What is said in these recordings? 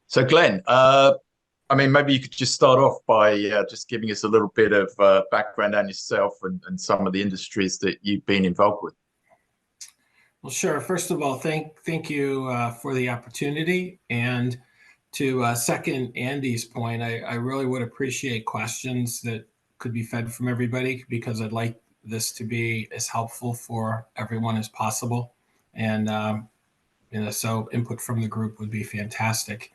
So, Glenn, maybe you could just start off by just giving us a little bit of background on yourself and some of the industries that you've been involved with. Well, sure. First of all, thank you for the opportunity. And to second Andy's point, I really would appreciate questions that could be fed from everybody because I'd like this to be as helpful for everyone as possible. And so input from the group would be fantastic.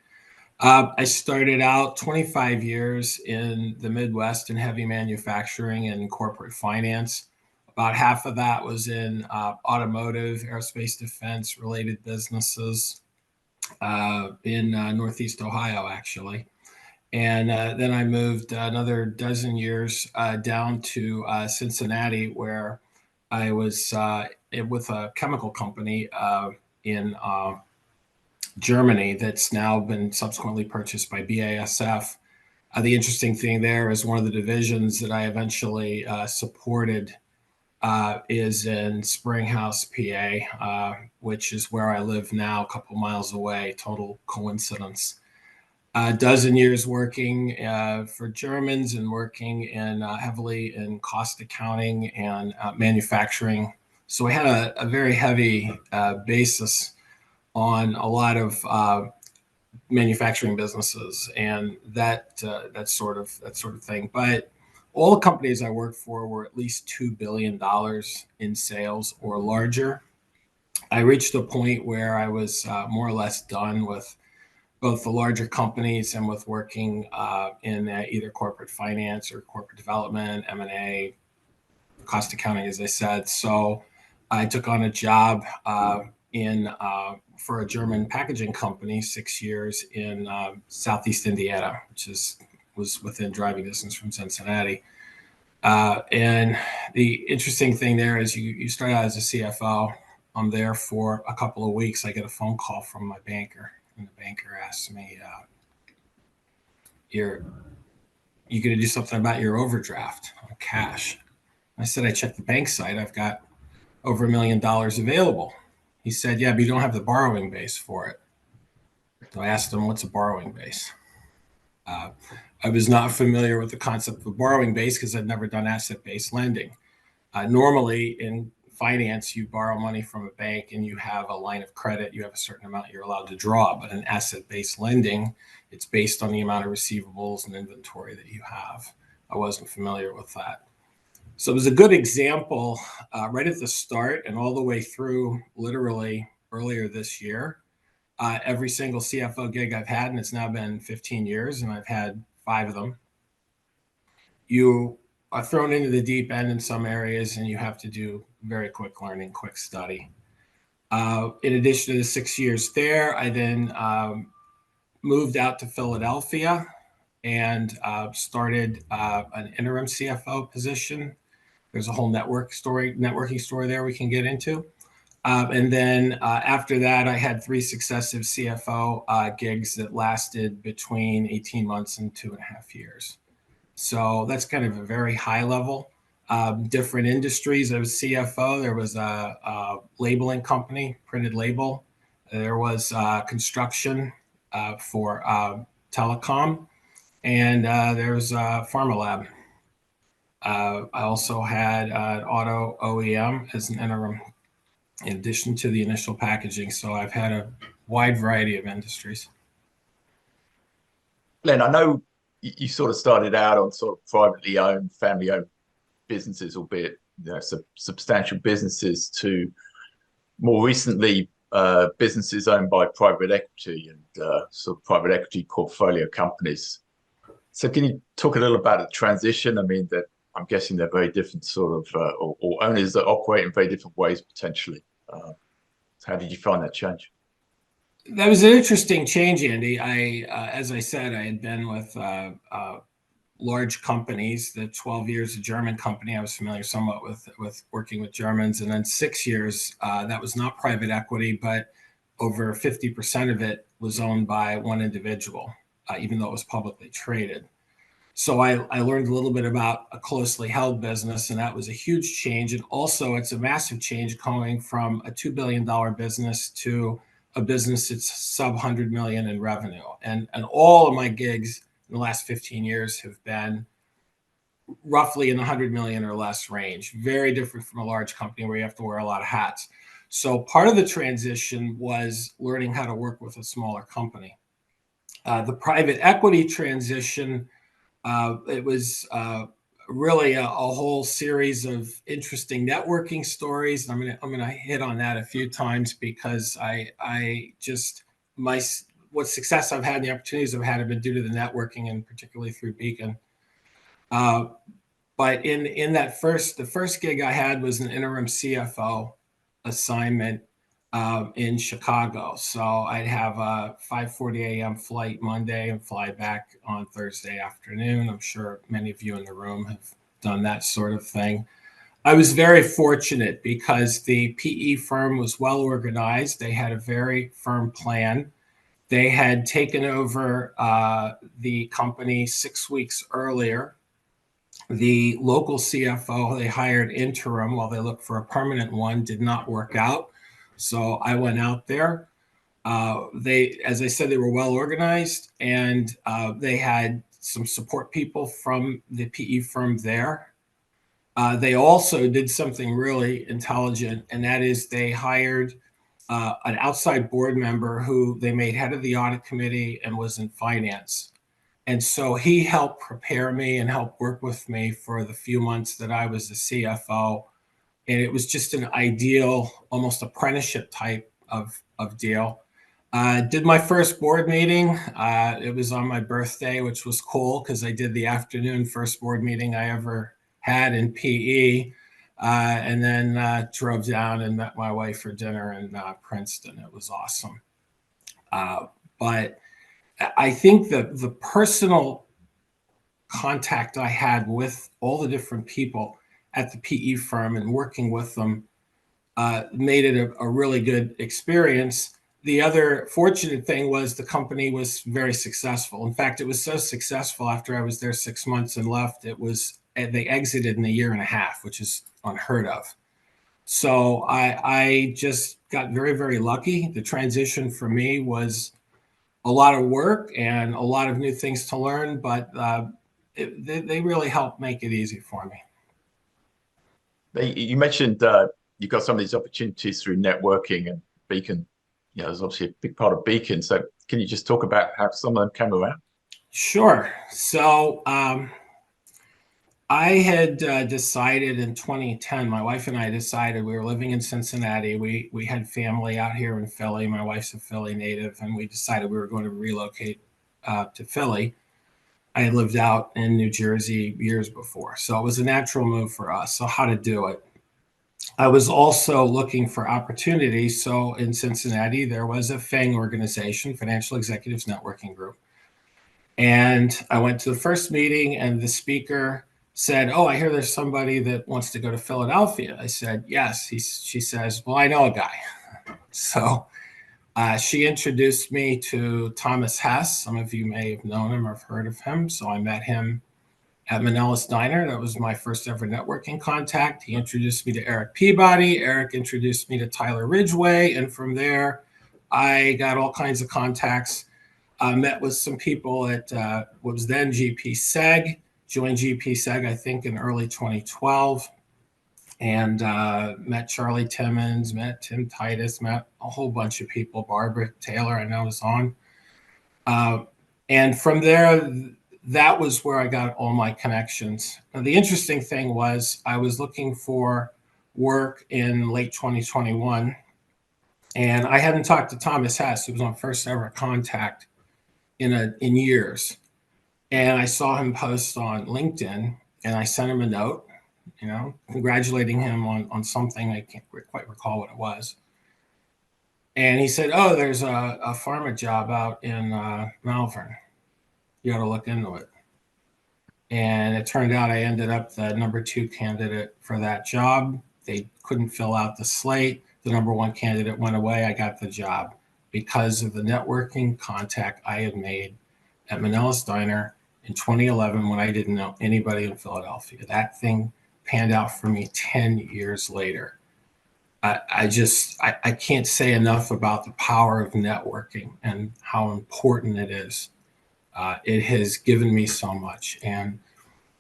I started out 25 years in the Midwest in heavy manufacturing and corporate finance. About half of that was in automotive, aerospace, defense related businesses in Northeast Ohio, actually. And then I moved another dozen years down to Cincinnati, where I was with a chemical company in Germany that's now been subsequently purchased by BASF. The interesting thing there is one of the divisions that I eventually supported is in Springhouse, PA, which is where I live now, a couple miles away. Total coincidence. A dozen years working for Germans and working in heavily in cost accounting and manufacturing. So I had a very heavy basis on a lot of manufacturing businesses and that sort of thing. But all the companies I worked for were at least $2 billion in sales or larger. I reached a point where I was more or less done with both the larger companies and with working in either corporate finance or corporate development, M&A, cost accounting, as I said. So I took on a job in for a German packaging company, 6 years in Southeast Indiana, was within driving distance from Cincinnati. And the interesting thing there is you start out as a CFO. I'm there for a couple of weeks. I get a phone call from my banker, and the banker asks me, "You going to do something about your overdraft on cash?" I said, "I checked the bank site. I've got over $1 million available." He said, "Yeah, but you don't have the borrowing base for it." So I asked him, "What's a borrowing base?" I was not familiar with the concept of borrowing base because I'd never done asset-based lending. Normally in finance, you borrow money from a bank and you have a line of credit. You have a certain amount you're allowed to draw. But in asset-based lending, it's based on the amount of receivables and inventory that you have. I wasn't familiar with that. So it was a good example right at the start and all the way through literally earlier this year. Every single CFO gig I've had, and it's now been 15 years, and I've had 5 of them, you are thrown into the deep end in some areas, and you have to do very quick learning, quick study. In addition to the 6 years there, I then moved out to Philadelphia and started an interim CFO position. There's a whole networking story there we can get into. And then after that, I had 3 successive CFO gigs that lasted between 18 months and 2.5 years. So that's kind of a very high level. Different industries. I was CFO. There was a labeling company, printed label. There was construction for telecom. And there was Pharma Lab. I also had an auto OEM as an interim in addition to the initial packaging. So I've had a wide variety of industries. Glenn, I know you sort of started out on sort of privately owned, family-owned businesses, albeit substantial businesses, to more recently businesses owned by private equity and sort of private equity portfolio companies. So can you talk a little about the transition? I mean, that I'm guessing they're very different sort of, or owners that operate in very different ways potentially. How did you find that change? That was an interesting change, Andy. As I said, I had been with large companies. The 12 years of German company, I was familiar somewhat with working with Germans, and then 6 years that was not private equity, but over 50% of it was owned by one individual, even though it was publicly traded. So I learned a little bit about a closely held business, and that was a huge change. And also, it's a massive change going from a $2 billion business to a business that's sub 100 million in revenue. And all of my gigs in the last 15 years have been roughly in the 100 million or less range. Very different from a large company where you have to wear a lot of hats. So part of the transition was learning how to work with a smaller company. The private equity transition, it was really a whole series of interesting networking stories. I'm gonna hit on that a few times because I just what success I've had and the opportunities I've had have been due to the networking, and particularly through Beacon. But in that the first gig I had was an interim CFO assignment in Chicago. So I'd have a 5:40 a.m. flight Monday and fly back on Thursday afternoon. I'm sure many of you in the room have done that sort of thing. I was very fortunate because the PE firm was well organized. They had a very firm plan. They had taken over the company 6 weeks earlier. The local CFO they hired interim while they looked for a permanent one did not work out. So I went out there. As I said, they were well organized, and they had some support people from the PE firm there. They also did something really intelligent, and that is they hired an outside board member who they made head of the audit committee and was in finance. And so he helped prepare me and help work with me for the few months that I was the CFO. And it was just an ideal, almost apprenticeship type of deal. Did my first board meeting. It was on my birthday, which was cool because I did the afternoon first board meeting I ever had in PE. And then drove down and met my wife for dinner in Princeton. It was awesome. But I think that the personal contact I had with all the different people at the PE firm and working with them made it a really good experience. The other fortunate thing was the company was very successful. In fact, it was so successful after I was there 6 months and left, they exited in a year and a half, which is unheard of. So I just got very, very lucky. The transition for me was a lot of work and a lot of new things to learn, but they really helped make it easy for me. You mentioned you got some of these opportunities through networking, and Beacon, there's obviously a big part of Beacon. So can you just talk about how some of them came around? Sure. So I had decided in 2010, my wife and I decided we were living in Cincinnati. We had family out here in Philly. My wife's a Philly native, and we decided we were going to relocate to Philly. I had lived out in New Jersey years before, so it was a natural move for us. So how to do it? I was also looking for opportunities. So in Cincinnati, there was a FENG organization, Financial Executives Networking Group. And I went to the first meeting, and the speaker said, "Oh, I hear there's somebody that wants to go to Philadelphia." I said, "Yes." She says, "Well, I know a guy." So she introduced me to Thomas Hess. Some of you may have known him or have heard of him. So I met him at Manellas Diner. That was my first ever networking contact. He introduced me to Eric Peabody. Eric introduced me to Tyler Ridgway. And from there, I got all kinds of contacts. Met with some people at what was then GP Seg, joined GP Seg, I think, in early 2012. And met Charlie Timmons, met Tim Titus, met a whole bunch of people. Barbara Taylor, I know, was on. And from there, that was where I got all my connections. Now, the interesting thing was I was looking for work in late 2021, and I hadn't talked to Thomas Hess, who was my first ever contact in years. And I saw him post on LinkedIn, and I sent him a note, congratulating him on something. I can't quite recall what it was. And he said, "Oh, there's a pharma job out in Malvern. You got to look into it." And it turned out I ended up the number 2 candidate for that job. They couldn't fill out the slate. The number 1 candidate went away. I got the job because of the networking contact I had made at Manellas Diner in 2011 when I didn't know anybody in Philadelphia. That thing panned out for me 10 years later. I can't say enough about the power of networking and how important it is. It has given me so much, and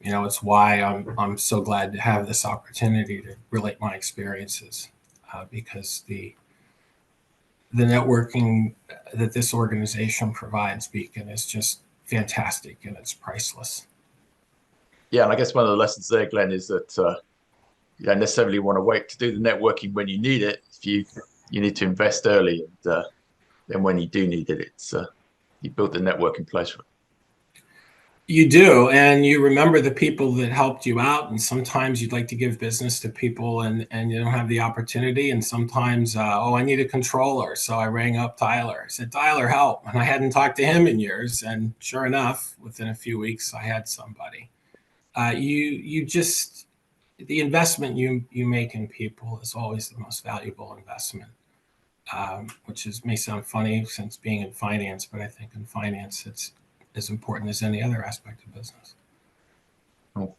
it's why I'm so glad to have this opportunity to relate my experiences, because the networking that this organization provides, Beacon, is just fantastic and it's priceless. Yeah, and I guess one of the lessons there, Glenn, is that you don't necessarily want to wait to do the networking when you need it. If you need to invest early, and then when you do need it, it's you build the network in place for it. You do, and you remember the people that helped you out. And sometimes you'd like to give business to people, and you don't have the opportunity. And sometimes, oh, I need a controller, so I rang up Tyler. I said, Tyler, help! And I hadn't talked to him in years, and sure enough, within a few weeks, I had somebody. You just the investment you make in people is always the most valuable investment. Which may sound funny since being in finance, but I think in finance it's as important as any other aspect of business. Cool.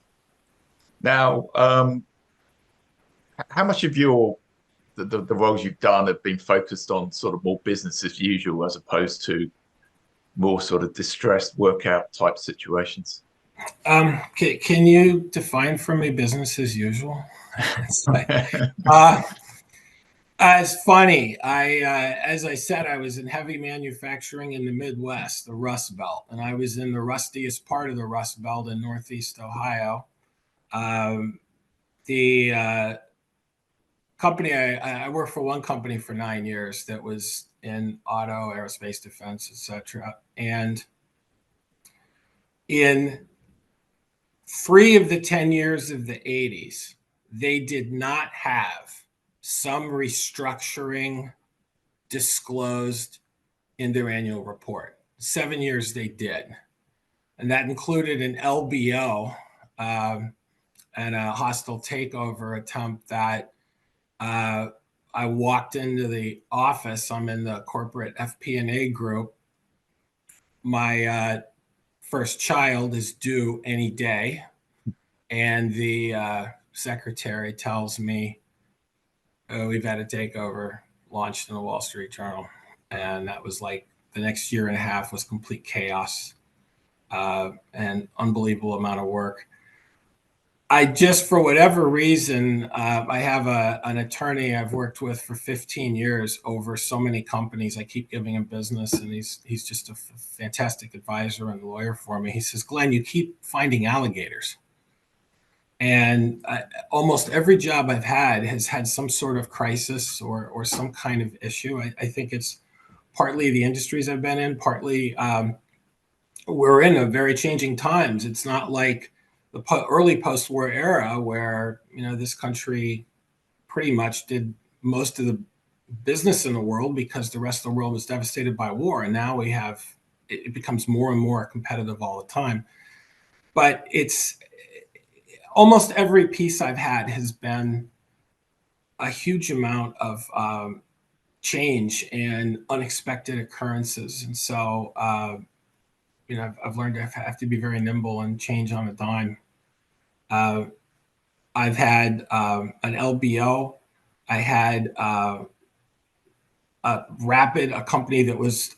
Now, how much of the roles you've done have been focused on sort of more business as usual, as opposed to more sort of distressed workout type situations? Can you define for me business as usual? It's like, uh, it's funny. As I said, I was in heavy manufacturing in the Midwest, the Rust Belt, and I was in the rustiest part of the Rust Belt in Northeast Ohio. Um, the company I worked for one company for 9 years that was in auto, aerospace, defense, etc. And in 3 of the 10 years of the 80s, they did not have some restructuring disclosed in their annual report. 7 years they did. And that included an LBO, and a hostile takeover attempt that uh, I walked into the office. I'm in the corporate FP&A group. My first child is due any day. And the secretary tells me, oh, we've had a takeover launched in the Wall Street Journal. And that was like the next year and a half was complete chaos, and unbelievable amount of work. I just, for whatever reason, I have an attorney I've worked with for 15 years over so many companies. I keep giving him business, and he's just a fantastic advisor and lawyer for me. He says, Glenn, you keep finding alligators. And almost every job I've had has had some sort of crisis or some kind of issue. I think it's partly the industries I've been in, partly we're in a very changing times. It's not like the early post-war era where this country pretty much did most of the business in the world because the rest of the world was devastated by war, and now it becomes more and more competitive all the time. But it's almost every piece I've had has been a huge amount of change and unexpected occurrences, and so I've learned to have to be very nimble and change on a dime. Uh, I've had an LBO. I had a company that was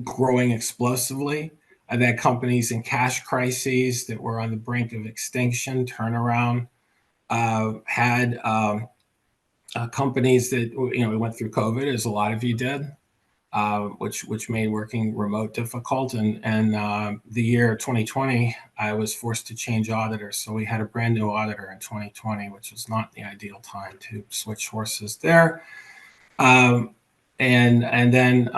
growing explosively. I've had companies in cash crises that were on the brink of extinction, turnaround. Had companies that we went through COVID, as a lot of you did, which made working remote difficult. And the year 2020, I was forced to change auditors, so we had a brand new auditor in 2020, which was not the ideal time to switch horses there. And then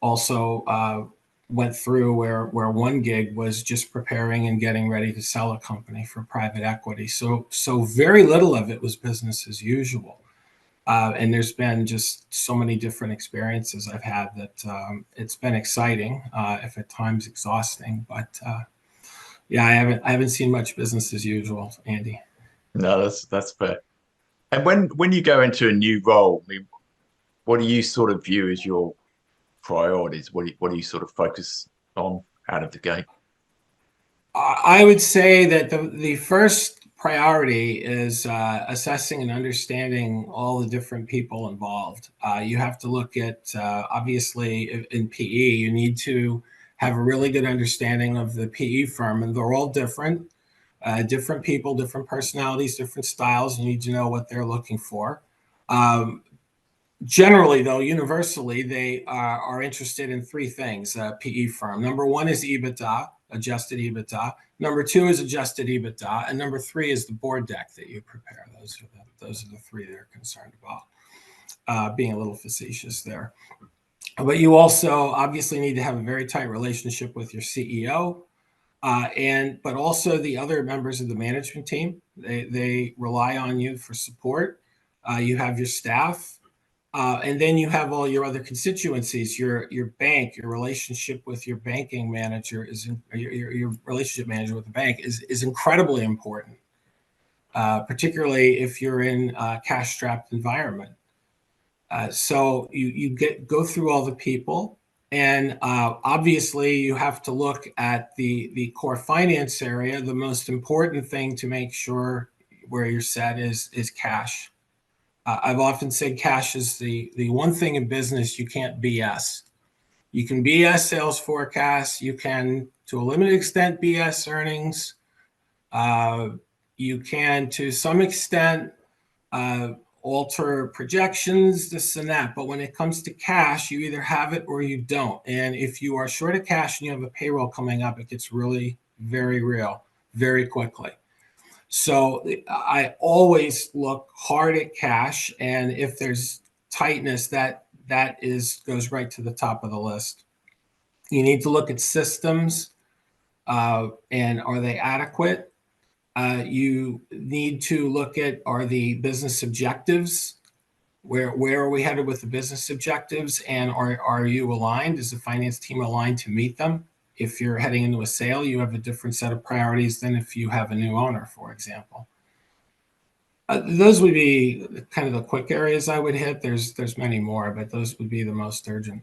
also went through where one gig was just preparing and getting ready to sell a company for private equity. So very little of it was business as usual. And there's been just so many different experiences I've had that it's been exciting, if at times exhausting. But yeah, I haven't seen much business as usual, Andy. No, that's fair. And when you go into a new role, I mean, what do you sort of view as your priorities? What do you sort of focus on out of the gate? I would say that the first priority is assessing and understanding all the different people involved. You have to look at, obviously, in PE, you need to have a really good understanding of the PE firm, and they're all different. Different people, different personalities, different styles. You need to know what they're looking for. Generally, though, universally, they are interested in three things, PE firm. Number one is EBITDA, adjusted EBITDA. Number two is adjusted EBITDA. And number three is the board deck that you prepare. Those are the three they're concerned about, being a little facetious there. But you also obviously need to have a very tight relationship with your CEO. But also the other members of the management team. They rely on you for support. You have your staff, and then you have all your other constituencies. Your bank, your relationship with your banking manager your relationship manager with the bank is incredibly important, particularly if you're in a cash-strapped environment. So you go through all the people. And obviously, you have to look at the core finance area. The most important thing to make sure where you're set is cash. I've often said cash is the one thing in business you can't BS. You can BS sales forecasts. You can, to a limited extent, BS earnings. You can, to some extent, alter projections, this and that. But when it comes to cash, you either have it or you don't. And if you are short of cash and you have a payroll coming up, it gets really very real very quickly. So I always look hard at cash. And if there's tightness, that goes right to the top of the list. You need to look at systems, and are they adequate? You need to look at, are the business objectives, where are we headed with the business objectives, and are you aligned? Is the finance team aligned to meet them? If you're heading into a sale, you have a different set of priorities than if you have a new owner, for example. Those would be kind of the quick areas I would hit. There's many more, but those would be the most urgent.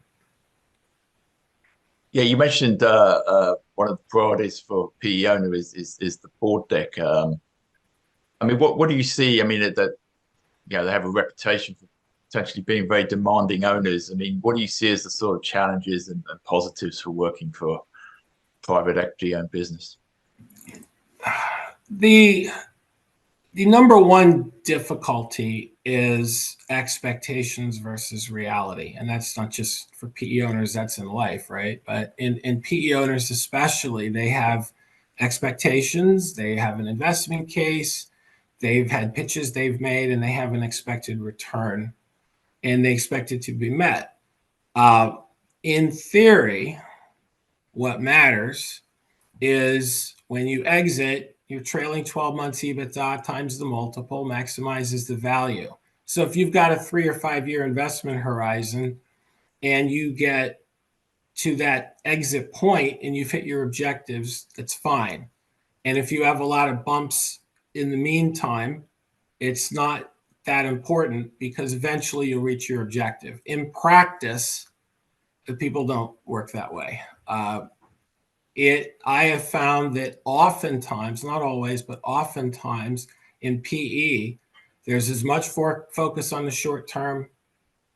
Yeah, you mentioned one of the priorities for PE owner is the board deck. I mean, what do you see? I mean, that they have a reputation for potentially being very demanding owners. I mean, what do you see as the sort of challenges and positives for working for private equity owned business? The number one difficulty is expectations versus reality. And that's not just for PE owners, that's in life, right? But in PE owners especially, they have expectations, they have an investment case, they've had pitches they've made, and they have an expected return, and they expect it to be met. In theory, what matters is when you exit, your trailing 12 months EBITDA times the multiple maximizes the value. So if you've got a 3 or 5 year investment horizon and you get to that exit point and you've hit your objectives, that's fine. And if you have a lot of bumps in the meantime, it's not that important because eventually you'll reach your objective. In practice, people don't work that way. I have found that oftentimes, not always, but oftentimes in PE, there's as much focus on the short term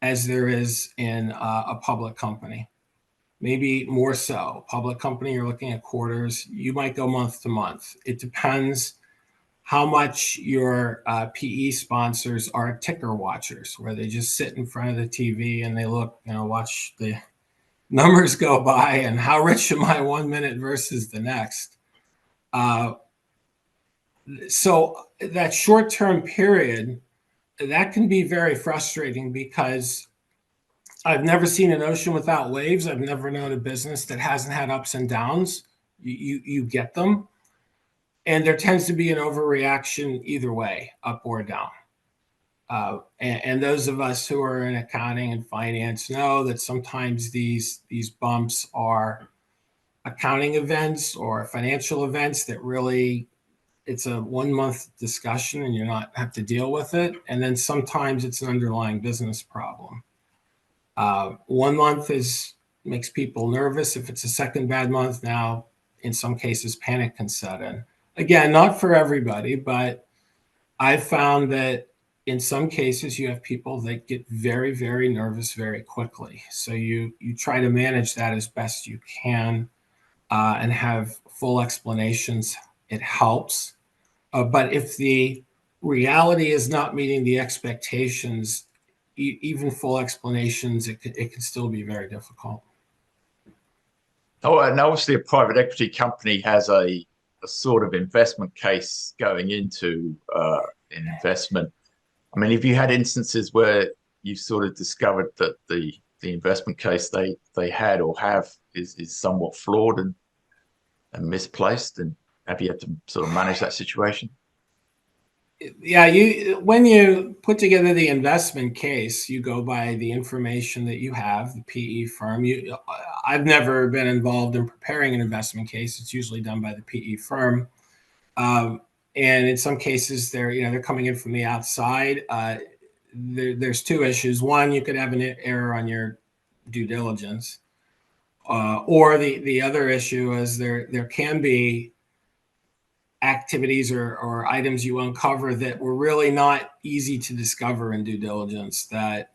as there is in a public company. Maybe more so. Public company, you're looking at quarters. You might go month to month. It depends how much your PE sponsors are ticker watchers, where they just sit in front of the TV and they look, watch the numbers go by and how rich am I 1 minute versus the next. So that short-term period, that can be very frustrating because I've never seen an ocean without waves. I've never known a business that hasn't had ups and downs. You get them. And there tends to be an overreaction either way, up or down. And those of us who are in accounting and finance know that sometimes these bumps are accounting events or financial events that really, it's a 1 month discussion and you're not have to deal with it. And then sometimes it's an underlying business problem. 1 month makes people nervous. If it's a second bad month, now in some cases panic can set in. Again, not for everybody, but I've found that in some cases you have people that get very, very nervous very quickly. So you try to manage that as best you can, and have full explanations. It helps. But if the reality is not meeting the expectations, even full explanations, it can still be very difficult. Oh, and obviously a private equity company has a sort of investment case going into an investment. I mean, have you had instances where you sort of discovered that the investment case they had or have is somewhat flawed and misplaced, and have you had to sort of manage that situation? Yeah, you when you put together the investment case, you go by the information that you have, the PE firm. I've never been involved in preparing an investment case. It's usually done by the PE firm. Um, and in some cases, they're coming in from the outside. There's two issues. One, you could have an error on your due diligence, or the other issue is there can be activities or items you uncover that were really not easy to discover in due diligence, that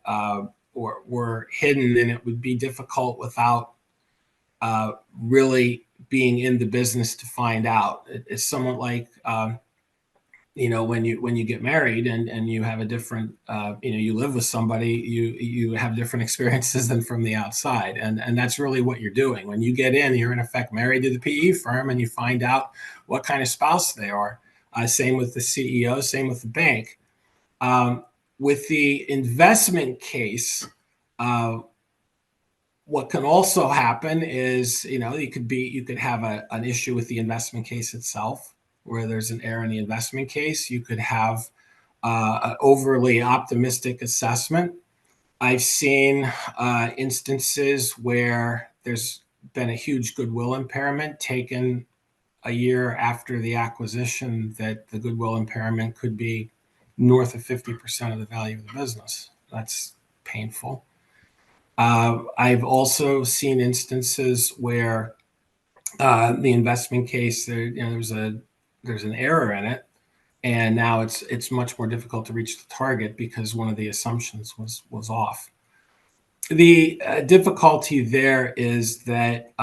were hidden, and it would be difficult without really being in the business to find out. It's somewhat like when you get married and you have a different you live with somebody, you have different experiences than from the outside, and that's really what you're doing when you get in. You're in effect married to the PE firm, and you find out what kind of spouse they are. Same with the CEO, same with the bank. With the investment case, uh, what can also happen is, you could have an issue with the investment case itself, where there's an error in the investment case. You could have an overly optimistic assessment. I've seen instances where there's been a huge goodwill impairment taken a year after the acquisition, that the goodwill impairment could be north of 50% of the value of the business. That's painful. I've also seen instances where the investment case, there's an error in it, and now it's much more difficult to reach the target because one of the assumptions was off. The difficulty there is that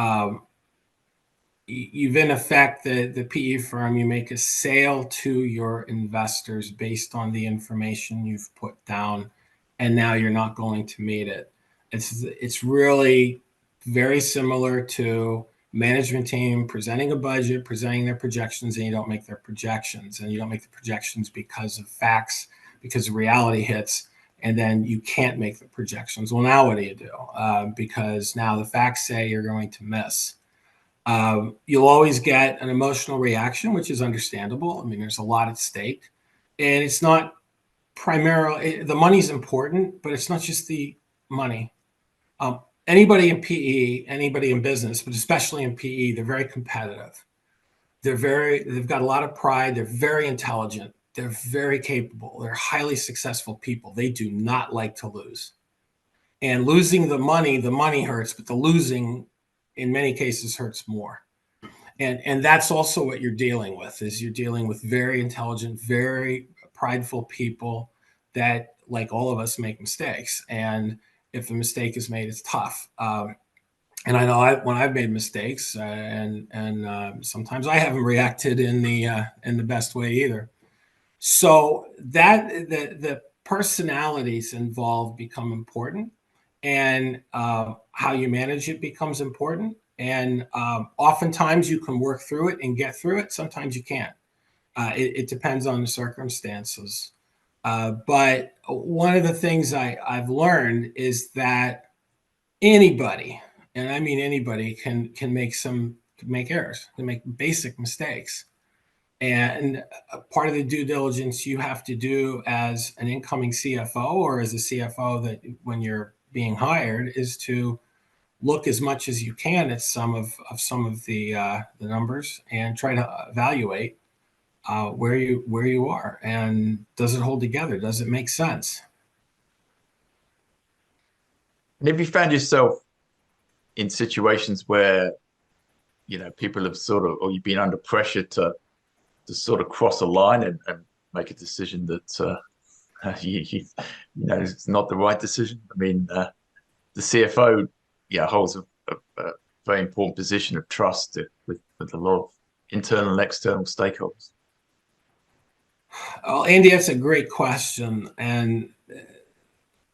you've in effect, the PE firm, you make a sale to your investors based on the information you've put down, and now you're not going to meet it. It's really very similar to management team presenting a budget, presenting their projections, and you don't make their projections, and you don't make the projections because of facts, because reality hits, and then you can't make the projections. Well, now what do you do? Because now the facts say you're going to miss. You'll always get an emotional reaction, which is understandable. I mean, there's a lot at stake, and it's not primarily the money's important, but it's not just the money. Anybody in PE, anybody in business, but especially in PE, they're very competitive. They've got a lot of pride. They're very intelligent. They're very capable. They're highly successful people. They do not like to lose. And losing the money hurts, but the losing in many cases hurts more. And that's also what you're dealing with, is you're dealing with very intelligent, very prideful people that, like all of us, make mistakes. And if a mistake is made, it's tough. And I know when I've made mistakes, and sometimes I haven't reacted in the best way either. So that the personalities involved become important, and how you manage it becomes important. And oftentimes you can work through it and get through it. Sometimes you can't. It depends on the circumstances. But one of the things I've learned is that anybody, and I mean anybody, can make errors, can make basic mistakes. And part of the due diligence you have to do as an incoming CFO, or as a CFO that when you're being hired, is to look as much as you can at some of the numbers, and try to evaluate where you are, and does it hold together? Does it make sense? And have you found yourself in situations where, people have sort of, or you've been under pressure sort of cross a line and make a decision that it's not the right decision. I mean, the CFO, holds a very important position of trust with a lot of internal and external stakeholders. Well, Andy, that's a great question. And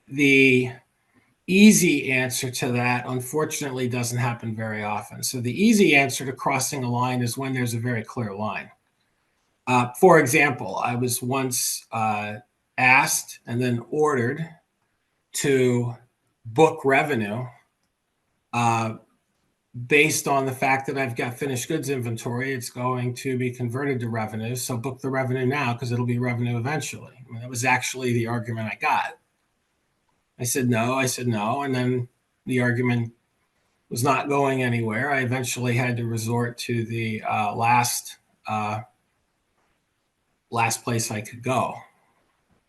the easy answer to that, unfortunately, doesn't happen very often. So the easy answer to crossing a line is when there's a very clear line. For example, I was once asked and then ordered to book revenue based on the fact that I've got finished goods inventory. It's going to be converted to revenue. So book the revenue now because it'll be revenue eventually. I mean, that was actually the argument I got. I said no. And then the argument was not going anywhere. I eventually had to resort to the last place I could go,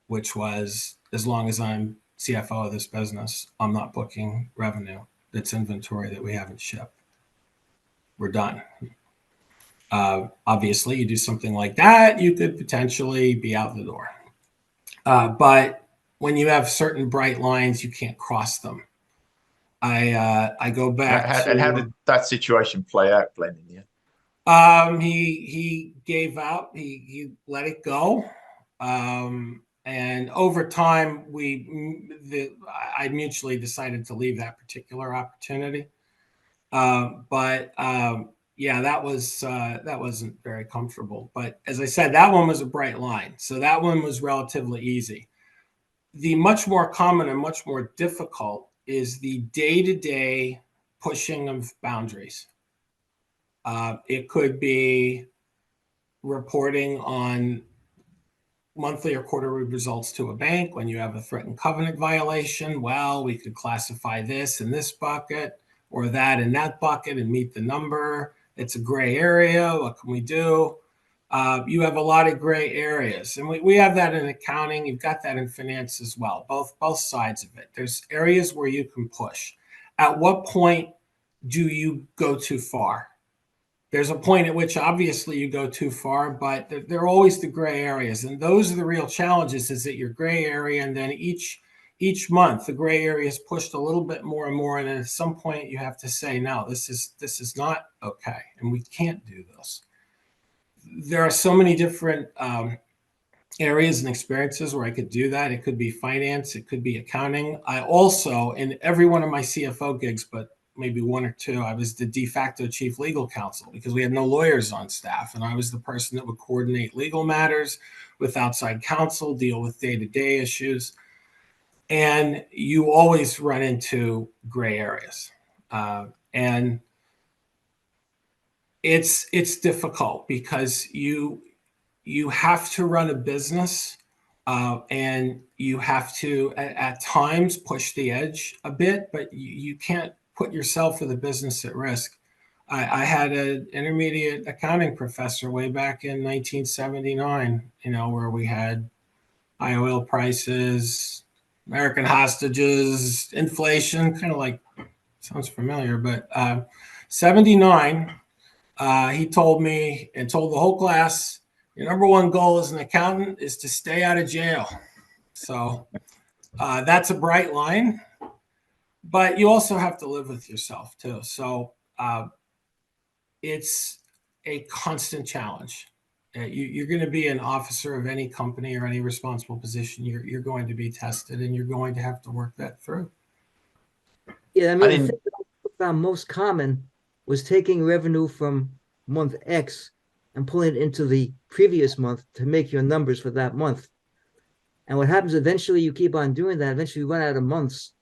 which was, as long as I'm CFO of this business, I'm not booking revenue that's inventory that we haven't shipped. We're done. Obviously, you do something like that, you could potentially be out the door. But when you have certain bright lines, you can't cross them. I go back to. And how did that situation play out, Glenn? In the end? He gave out. He let it go. And over time, I mutually decided to leave that particular opportunity. Yeah, that wasn't very comfortable. But as I said, that one was a bright line. So that one was relatively easy. The much more common and much more difficult is the day-to-day pushing of boundaries. It could be reporting on monthly or quarterly results to a bank when you have a threatened covenant violation. Well, we could classify this in this bucket or that in that bucket and meet the number. It's a gray area. What can we do? You have a lot of gray areas, and we have that in accounting. You've got that in finance as well, both sides of it. There's areas where you can push. At what point do you go too far? There's a point at which obviously you go too far, but there are always the gray areas, and those are the real challenges. Is that your gray area, and then each month the gray area is pushed a little bit more and more, and then at some point you have to say, no, this is not okay, and we can't do this. There are so many different areas and experiences where I could do that. It could be finance, it could be accounting. I also, in every one of my CFO gigs, but maybe one or two, I was the de facto chief legal counsel because we had no lawyers on staff. And I was the person that would coordinate legal matters with outside counsel, deal with day-to-day issues. And you always run into gray areas. And it's difficult because you have to run a business and you have to at times push the edge a bit, but you can't put yourself or the business at risk. I had an intermediate accounting professor way back in 1979, where we had high oil prices, American hostages, inflation, kind of like, sounds familiar, but 79, he told me and told the whole class, your number one goal as an accountant is to stay out of jail. So that's a bright line, but you also have to live with yourself too. So it's a constant challenge. You're going to be an officer of any company or any responsible position. You're going to be tested, and you're going to have to work that through. Yeah, I mean, the thing I found most common was taking revenue from month X and pulling it into the previous month to make your numbers for that month. And what happens eventually, you keep on doing that. Eventually, you run out of months,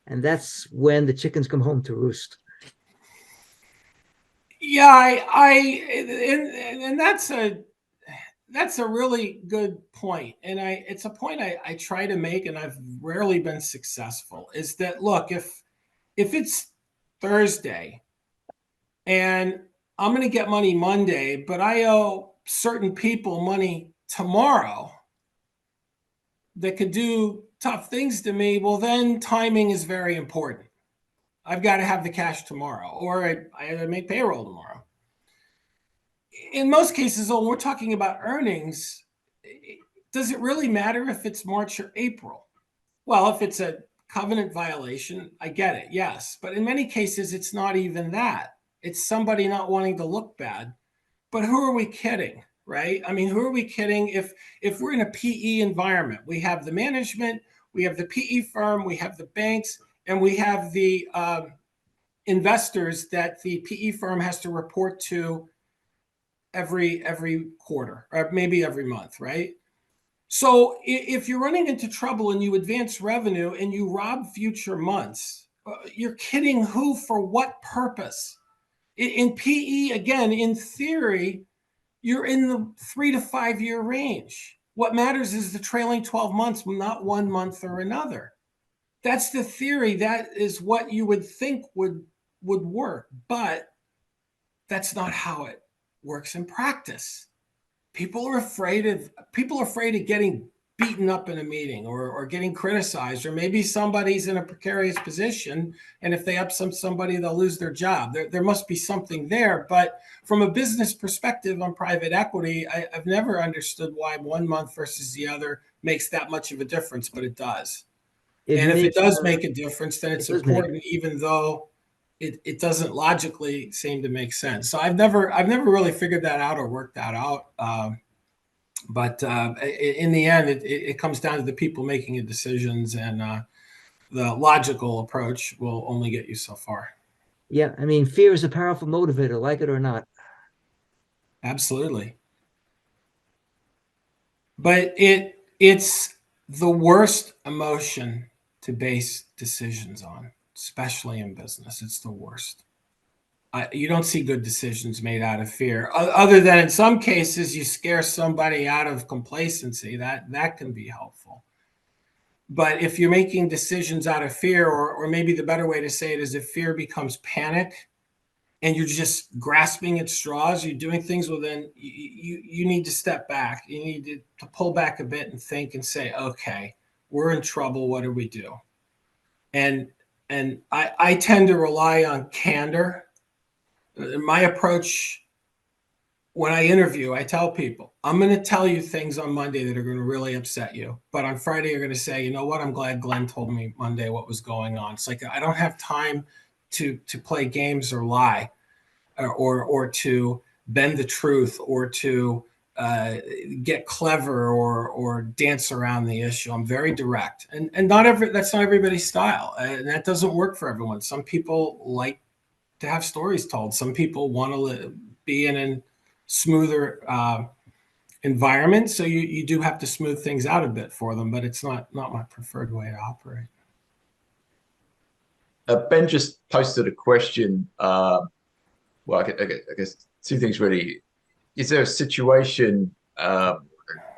and that's when the chickens come home to roost. Yeah, and that's a really good point, and it's a point I try to make, and I've rarely been successful. Is that, look, if it's Thursday and I'm going to get money Monday, but I owe certain people money tomorrow that could do tough things to me, well, then timing is very important. I've got to have the cash tomorrow, or I make payroll tomorrow. in most cases, when we're talking about earnings, does it really matter if it's March or April? Well, if it's a covenant violation, I get it, yes. But in many cases, it's not even that. It's somebody not wanting to look bad. But who are we kidding, right? I mean, who are we kidding? If we're in a PE environment, we have the management, we have the PE firm, we have the banks, and we have the investors that the PE firm has to report to every quarter or maybe every month, right? So if you're running into trouble and you advance revenue and you rob future months, you're kidding who for what purpose? In PE, again, in theory, you're in the 3 to 5 year range. What matters is the trailing 12 months, not 1 month or another. That's the theory. That is what you would think would work, but that's not how it works in practice. People are afraid of getting beaten up in a meeting or getting criticized, or maybe somebody's in a precarious position, and if they upset somebody, they'll lose their job. There must be something there. But from a business perspective on private equity, I've never understood why 1 month versus the other makes that much of a difference, but it does. And if it does make a difference, then it's important, even though it doesn't logically seem to make sense. So I've never really figured that out or worked that out. But in the end, it comes down to the people making the decisions, and the logical approach will only get you so far. Yeah, I mean, fear is a powerful motivator, like it or not. Absolutely. But it's the worst emotion to base decisions on, especially in business. It's the worst. You don't see good decisions made out of fear, other than in some cases you scare somebody out of complacency. That can be helpful. But if you're making decisions out of fear, or maybe the better way to say it is if fear becomes panic and you're just grasping at straws, you're doing things, well, then you need to step back. You need to pull back a bit and think and say, okay, we're in trouble. What do we do? And I tend to rely on candor. My approach when I interview, I tell people, I'm going to tell you things on Monday that are going to really upset you. But on Friday, you're going to say, you know what? I'm glad Glenn told me Monday what was going on. It's like, I don't have time to play games or lie, or to bend the truth, or to get clever, or dance around the issue. I'm very direct, and that's not everybody's style, and that doesn't work for everyone. Some people like to have stories told. Some people want to be in a smoother environment, so you do have to smooth things out a bit for them. But it's not my preferred way to operate. Ben just posted a question. Well, I guess two things really. Is there a situation? Do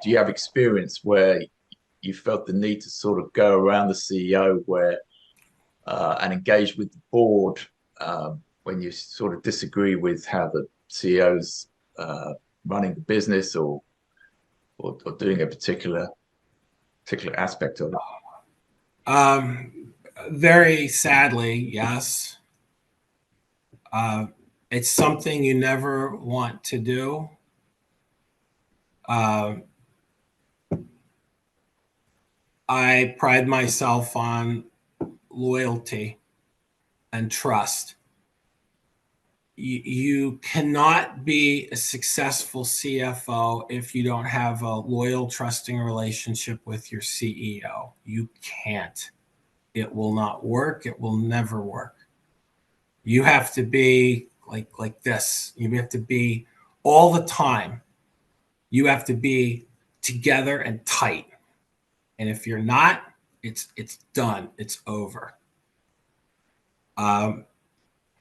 you have experience where you felt the need to sort of go around the CEO where and engage with the board when you sort of disagree with how the CEO's running the business, or doing a particular aspect of it? Very sadly, yes. It's something you never want to do. I pride myself on loyalty and trust. You cannot be a successful CFO if you don't have a loyal, trusting relationship with your CEO. You can't. It will not work. It will never work. You have to be like this. You have to be all the time. You have to be together and tight. And if you're not, it's done. It's over.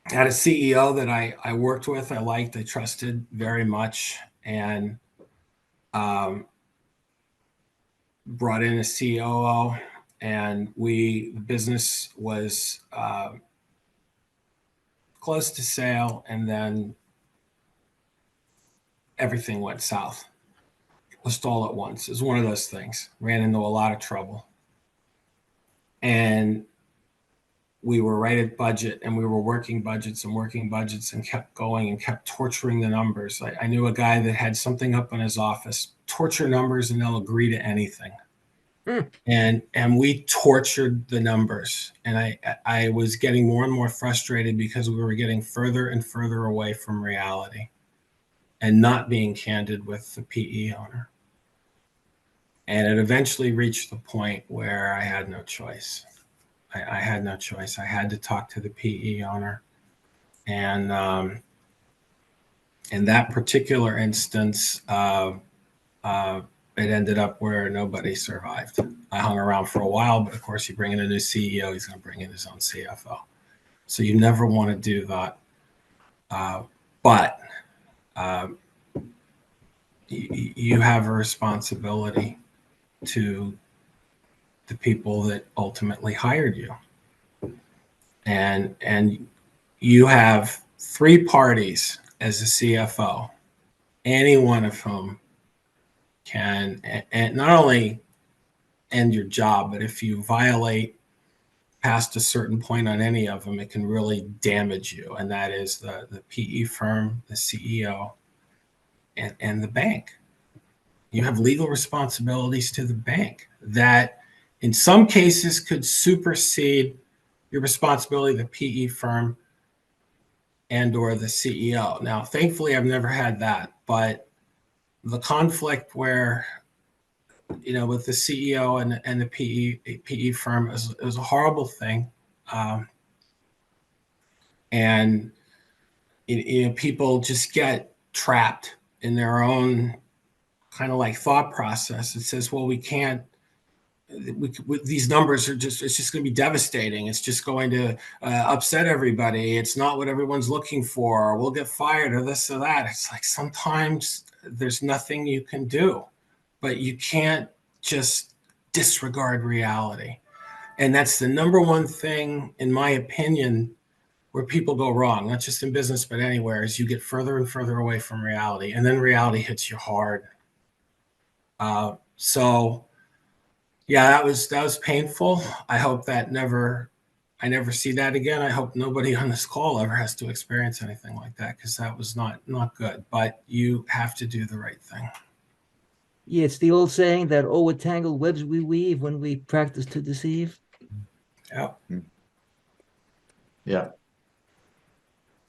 Had a CEO that I worked with, I liked, I trusted very much, and brought in a COO, and the business was close to sale, and then everything went south, just all at once. It was one of those things. Ran into a lot of trouble, and we were right at budget, and we were working budgets and kept going and kept torturing the numbers. I knew a guy that had something up in his office, torture numbers and they'll agree to anything. And we tortured the numbers, and I was getting more and more frustrated because we were getting further and further away from reality and not being candid with the PE owner. And it eventually reached the point where I had no choice. I had no choice. I had to talk to the PE owner, and in that particular instance, it ended up where nobody survived. I hung around for a while, but of course, you bring in a new CEO, he's going to bring in his own CFO. So you never want to do that. But you have a responsibility to the people that ultimately hired you. And you have three parties as a CFO, any one of whom can and not only end your job, but if you violate past a certain point on any of them, it can really damage you. And that is the PE firm, the CEO, and the bank. You have legal responsibilities to the bank that in some cases could supersede your responsibility to the PE firm and or the CEO. Now, thankfully, I've never had that, but the conflict where, with the CEO and the PE firm is a horrible thing. And people just get trapped in their own kind of like thought process. It says, well, we can't, these numbers are it's just going to be devastating. It's just going to upset everybody. It's not what everyone's looking for. We'll get fired or this or that. It's like sometimes there's nothing you can do, but you can't just disregard reality. And that's the number one thing, in my opinion, where people go wrong, not just in business, but anywhere, is you get further and further away from reality. And then reality hits you hard. So yeah, that was painful. I hope that I never see that again. I hope nobody on this call ever has to experience anything like that, because that was not good. But you have to do the right thing. Yeah, it's the old saying that, oh, what tangled webs we weave when we practice to deceive. Yeah. Yeah.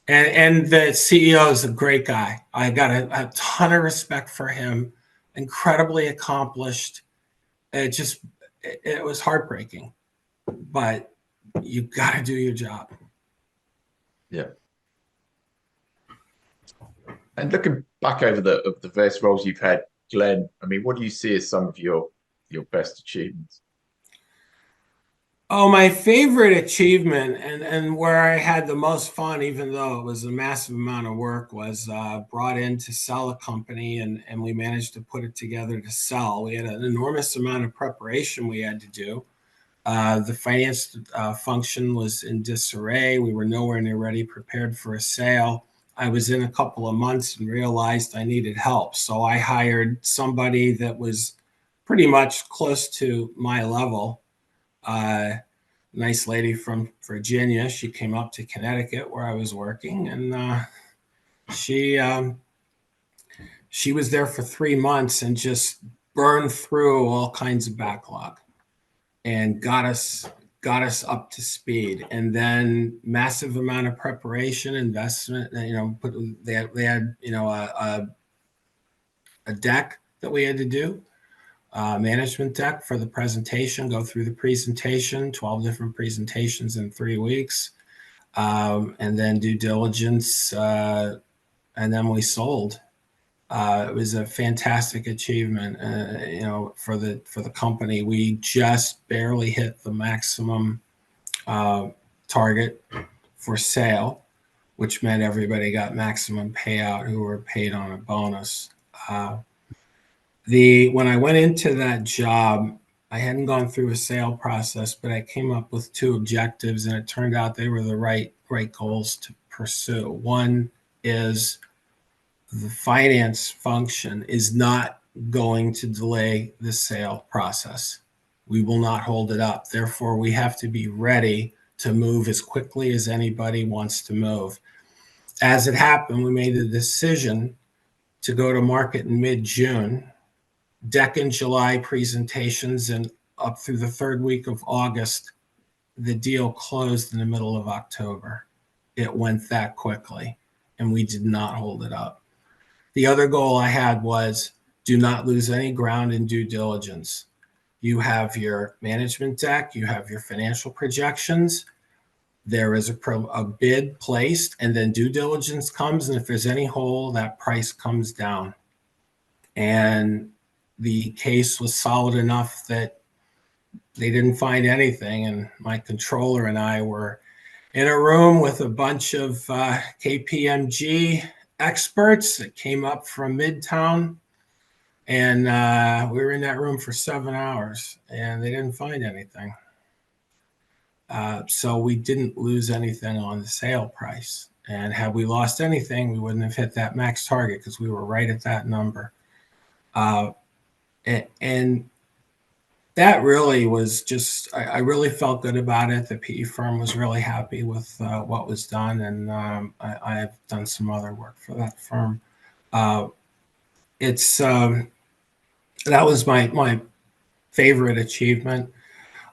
And the CEO is a great guy. I got a ton of respect for him. Incredibly accomplished. It was heartbreaking, but you got to do your job. Yeah. And looking back over the various roles you've had, Glenn, I mean, what do you see as some of your best achievements? Oh, my favorite achievement and where I had the most fun, even though it was a massive amount of work, was brought in to sell a company, and we managed to put it together to sell. We had an enormous amount of preparation we had to do. The finance function was in disarray. We were nowhere near ready, prepared for a sale. I was in a couple of months and realized I needed help. So I hired somebody that was pretty much close to my level. Nice lady from Virginia. She came up to Connecticut where I was working, and she was there for 3 months and just burned through all kinds of backlog and got us up to speed. And then massive amount of preparation, investment. They had a deck that we had to do. Management deck for the presentation, go through the presentation, 12 different presentations in 3 weeks, and then due diligence, and then we sold. It was a fantastic achievement, for the company. We just barely hit the maximum target for sale, which meant everybody got maximum payout who were paid on a bonus. When I went into that job, I hadn't gone through a sale process, but I came up with 2 objectives, and it turned out they were the right goals to pursue. One is the finance function is not going to delay the sale process. We will not hold it up. Therefore, we have to be ready to move as quickly as anybody wants to move. As it happened, we made the decision to go to market in mid-June, deck in July presentations, and up through the third week of August, the deal closed in the middle of October. It went that quickly, and we did not hold it up. The other goal I had was do not lose any ground in due diligence. You have your management deck, you have your financial projections, there is a bid placed, and then due diligence comes, and if there's any hole, that price comes down. And the case was solid enough that they didn't find anything, and my controller and I were in a room with a bunch of KPMG experts that came up from Midtown, and we were in that room for 7 hours, and they didn't find anything. So we didn't lose anything on the sale price. And had we lost anything, we wouldn't have hit that max target because we were right at that number. And that really was just, I really felt good about it. The PE firm was really happy with what was done. And I've done some other work for that firm. That was my favorite achievement.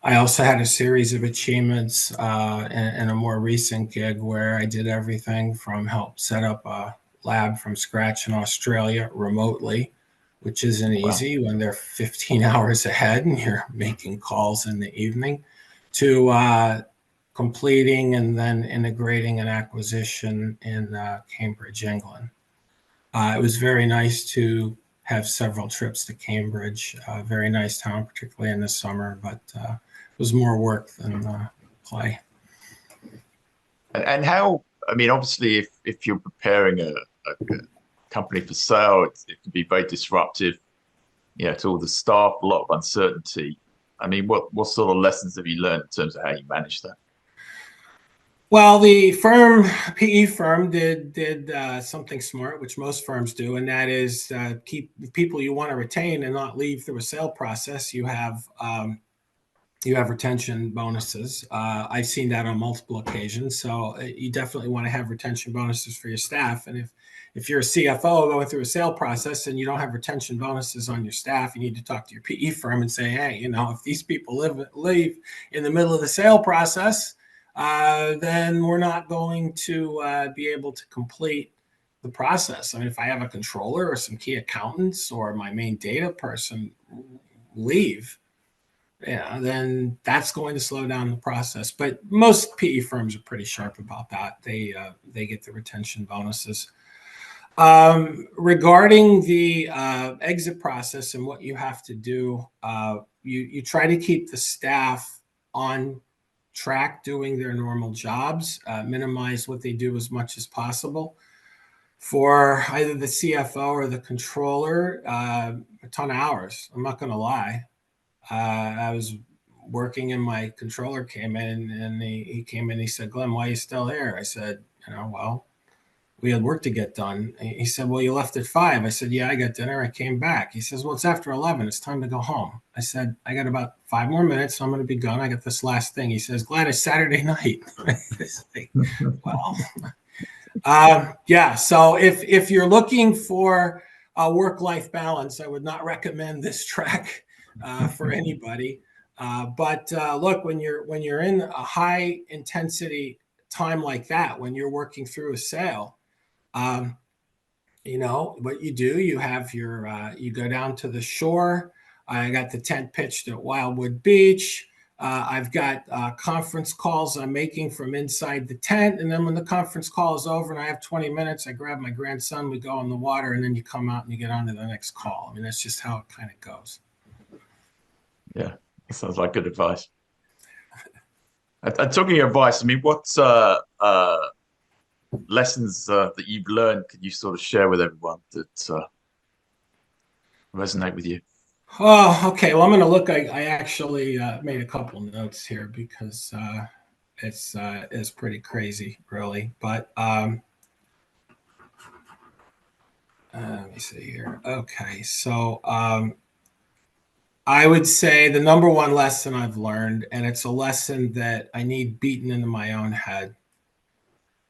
I also had a series of achievements in a more recent gig where I did everything from help set up a lab from scratch in Australia remotely, which isn't easy when they're 15 hours ahead and you're making calls in the evening, to completing and then integrating an acquisition in Cambridge, England. It was very nice to have several trips to Cambridge. Very nice town, particularly in the summer, but it was more work than play. And how, I mean, obviously, if you're preparing a company for sale, it can be very disruptive, to all the staff, a lot of uncertainty. I mean, what sort of lessons have you learned in terms of how you manage that? Well, the PE firm, did something smart, which most firms do, and that is keep the people you want to retain and not leave through a sale process. You have retention bonuses. I've seen that on multiple occasions. So you definitely want to have retention bonuses for your staff. And if you're a CFO going through a sale process and you don't have retention bonuses on your staff, you need to talk to your PE firm and say, hey, if these people leave in the middle of the sale process, then we're not going to be able to complete the process. I mean, if I have a controller or some key accountants or my main data person leave, then that's going to slow down the process. But most PE firms are pretty sharp about that. They get the retention bonuses. Regarding the exit process and what you have to do, you try to keep the staff on track doing their normal jobs, minimize what they do as much as possible. For either the CFO or the controller, a ton of hours. I'm not going to lie. I was working and my controller came in and he came in. He said, Glenn, why are you still here? I said, well, we had work to get done. He said, well, you left at 5. I said, yeah, I got dinner. I came back. He says, well, it's after 11. It's time to go home. I said, I got about 5 more minutes. So I'm going to be gone. I got this last thing. He says, Glenn, it's Saturday night. Like, well, yeah. So if you're looking for a work-life balance, I would not recommend this track for anybody. But look, when you're in a high intensity time like that, when you're working through a sale, what you do, you have you go down to the shore. I got the tent pitched at Wildwood Beach. I've got conference calls I'm making from inside the tent. And then when the conference call is over and I have 20 minutes, I grab my grandson, we go in the water, and then you come out and you get on to the next call. I mean, that's just how it kind of goes. Yeah, that sounds like good advice. And talking of advice, I mean, what's lessons that you've learned could you sort of share with everyone that resonate with you? Oh, okay. Well, I'm going to look. I actually made a couple notes here because it's pretty crazy, really. But let me see here. Okay, so I would say the number one lesson I've learned, and it's a lesson that I need beaten into my own head,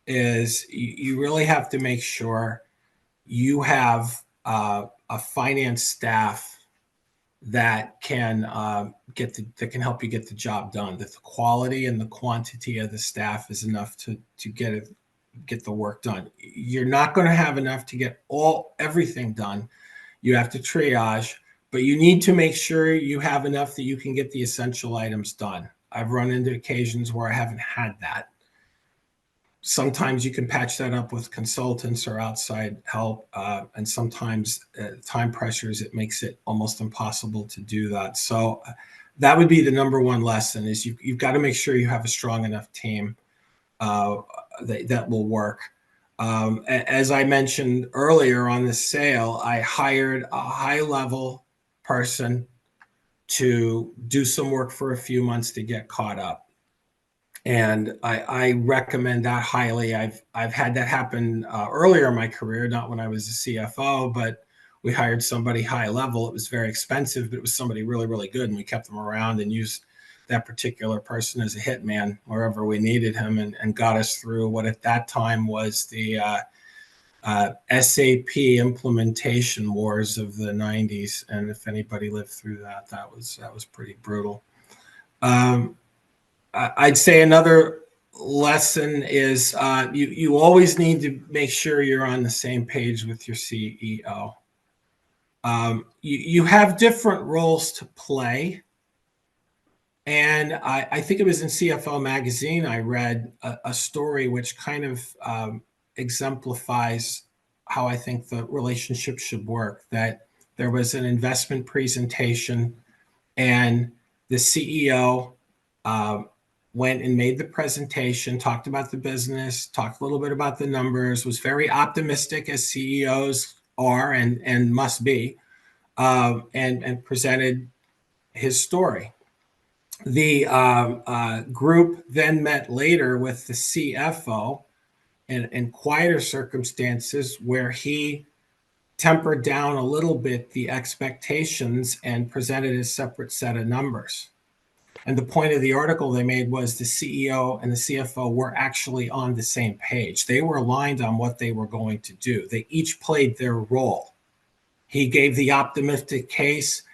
is you really have to make sure you have a finance staff that can that can help you get the job done. That the quality and the quantity of the staff is enough to get the work done. You're not going to have enough to get everything done. You have to triage, but you need to make sure you have enough that you can get the essential items done. I've run into occasions where I haven't had that. Sometimes you can patch that up with consultants or outside help, and sometimes time pressures, it makes it almost impossible to do that. So that would be the number one lesson: is you've got to make sure you have a strong enough team that will work. As I mentioned earlier on the sale, I hired a high-level person to do some work for a few months to get caught up. And I recommend that highly. I've had that happen earlier in my career, not when I was a CFO, but we hired somebody high level. It was very expensive, but it was somebody really, really good, and we kept them around and used that particular person as a hitman wherever we needed him, and got us through what at that time was the SAP implementation wars of the 90s. And if anybody lived through that, that was pretty brutal. I'd say another lesson is you always need to make sure you're on the same page with your CEO. You have different roles to play. And I think it was in CFO magazine, I read a story which kind of exemplifies how I think the relationship should work. That there was an investment presentation, and the CEO went and made the presentation, talked about the business, talked a little bit about the numbers, was very optimistic, as CEOs are and must be, and presented his story. The group then met later with the CFO in quieter circumstances, where he tempered down a little bit the expectations and presented a separate set of numbers. And the point of the article they made was the CEO and the CFO were actually on the same page. They were aligned on what they were going to do. They each played their role. He gave the optimistic case.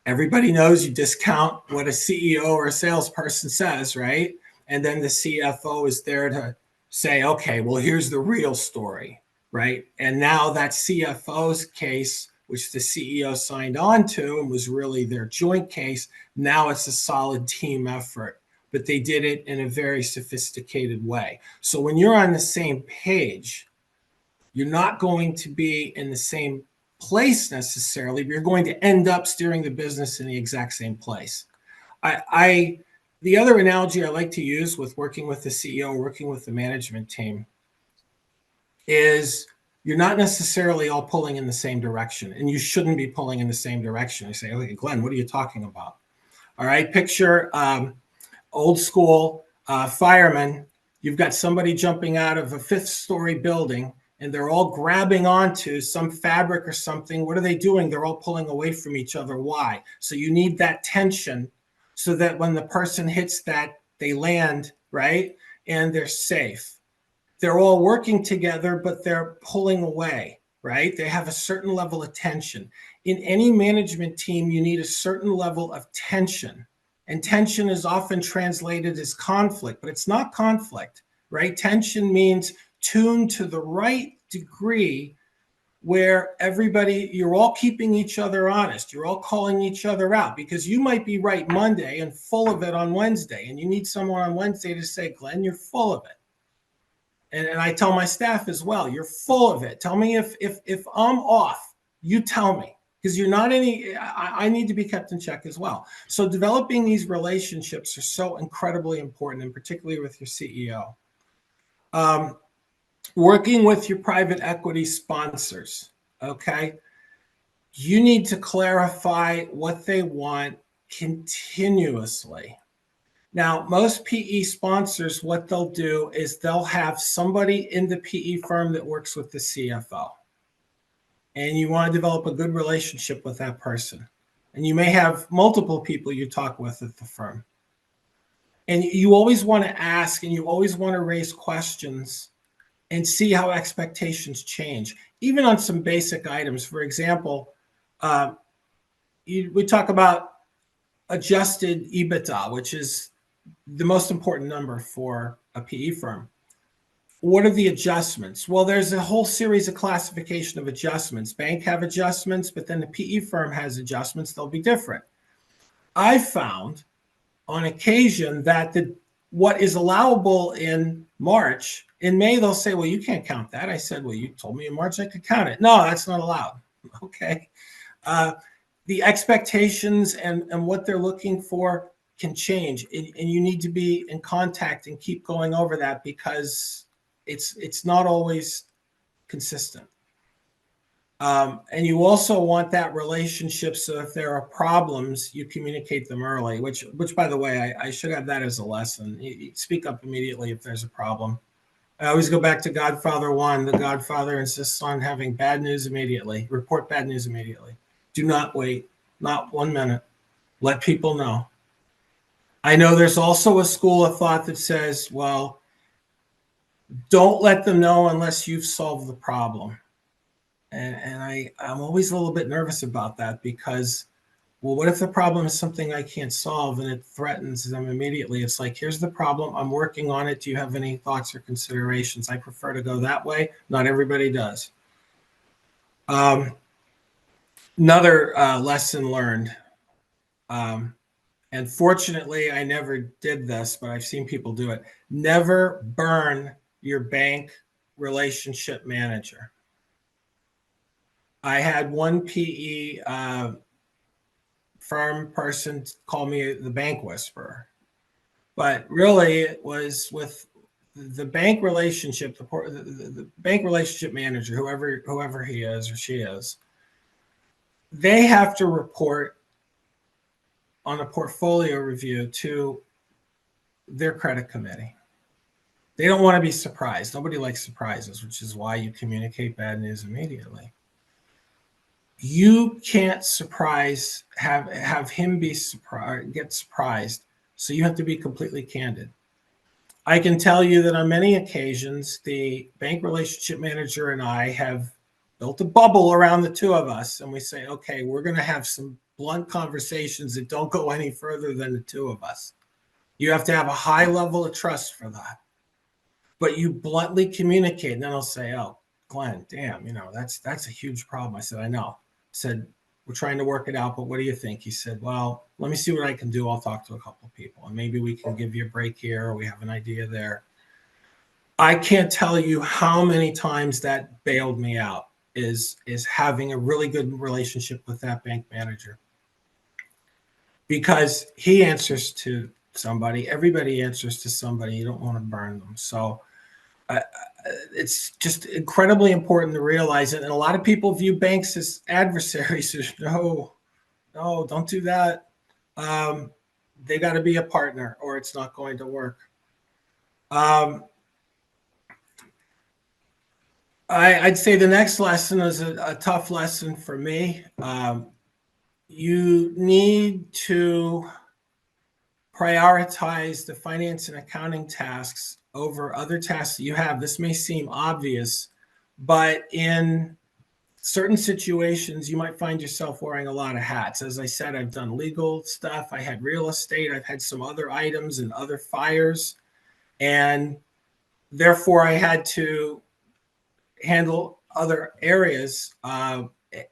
Everybody knows you discount what a CEO or a salesperson says, right? And then the CFO is there to say, okay, well, here's the real story, right? And now that CFO's case, which the CEO signed on to and was really their joint case, now it's a solid team effort. But they did it in a very sophisticated way. So when you're on the same page, you're not going to be in the same place necessarily, but you're going to end up steering the business in the exact same place. The other analogy I like to use with working with the CEO, working with the management team, is you're not necessarily all pulling in the same direction, and you shouldn't be pulling in the same direction. I say, okay, Glenn, what are you talking about? All right, picture old school firemen. You've got somebody jumping out of a 5th-story building, and they're all grabbing onto some fabric or something. What are they doing? They're all pulling away from each other. Why? So you need that tension so that when the person hits that, they land, right? And they're safe. They're all working together, but they're pulling away, right? They have a certain level of tension. In any management team, you need a certain level of tension. And tension is often translated as conflict, but it's not conflict, right? Tension means tuned to the right degree where you're all keeping each other honest. You're all calling each other out, because you might be right Monday and full of it on Wednesday. And you need someone on Wednesday to say, Glenn, you're full of it. And I tell my staff as well, you're full of it. Tell me if I'm off, you tell me, because you're not I need to be kept in check as well. So developing these relationships are so incredibly important, and particularly with your CEO. Working with your private equity sponsors, okay? You need to clarify what they want continuously. Now, most PE sponsors, what they'll do is they'll have somebody in the PE firm that works with the CFO. And you want to develop a good relationship with that person. and you may have multiple people you talk with at the firm. And you always want to ask, and you always want to raise questions and see how expectations change, even on some basic items. For example, we talk about adjusted EBITDA, which is the most important number for a PE firm. What are the adjustments? Well, there's a whole series of classification of adjustments. Bank have adjustments, but then the PE firm has adjustments. They'll be different. I found on occasion that what is allowable in March, in May, they'll say, well, you can't count that. I said, well, you told me in March I could count it. No, that's not allowed. Okay. The expectations and what they're looking for can change. And you need to be in contact and keep going over that, because it's not always consistent. And you also want that relationship, so if there are problems, you communicate them early, which by the way, I should have that as a lesson. You speak up immediately if there's a problem. I always go back to Godfather 1. The Godfather insists on having bad news immediately. Report bad news immediately. Do not wait, not 1 minute. Let people know. I know there's also a school of thought that says, well, don't let them know unless you've solved the problem. And I'm always a little bit nervous about that, because, well, what if the problem is something I can't solve and it threatens them immediately? It's like, here's the problem. I'm working on it. Do you have any thoughts or considerations? I prefer to go that way. Not everybody does. Another lesson learned. And fortunately, I never did this, but I've seen people do it. Never burn your bank relationship manager. I had one PE firm person call me the bank whisperer, but really it was with the bank relationship, the bank relationship manager, whoever he is or she is. They have to report on a portfolio review to their credit committee. They don't want to be surprised. Nobody likes surprises, which is why you communicate bad news immediately. You can't have him be surprised, get surprised. So you have to be completely candid. I can tell you that on many occasions, the bank relationship manager and I have built a bubble around the two of us, and we say, okay, we're going to have some blunt conversations that don't go any further than the two of us. You have to have a high level of trust for that. But you bluntly communicate, and then I'll say, oh, Glenn, damn, that's a huge problem. I said, I know. I said, we're trying to work it out, but what do you think? He said, well, let me see what I can do. I'll talk to a couple of people, and maybe we can give you a break here, or we have an idea there. I can't tell you how many times that bailed me out, is having a really good relationship with that bank manager. Because he answers to somebody, everybody answers to somebody. You don't want to burn them. So it's just incredibly important to realize it. And a lot of people view banks as adversaries. No, don't do that. They got to be a partner, or it's not going to work. I'd say the next lesson is a tough lesson for me. You need to prioritize the finance and accounting tasks over other tasks that you have. This may seem obvious, but in certain situations, you might find yourself wearing a lot of hats. As I said, I've done legal stuff. I had real estate. I've had some other items and other fires. And therefore, I had to handle other areas,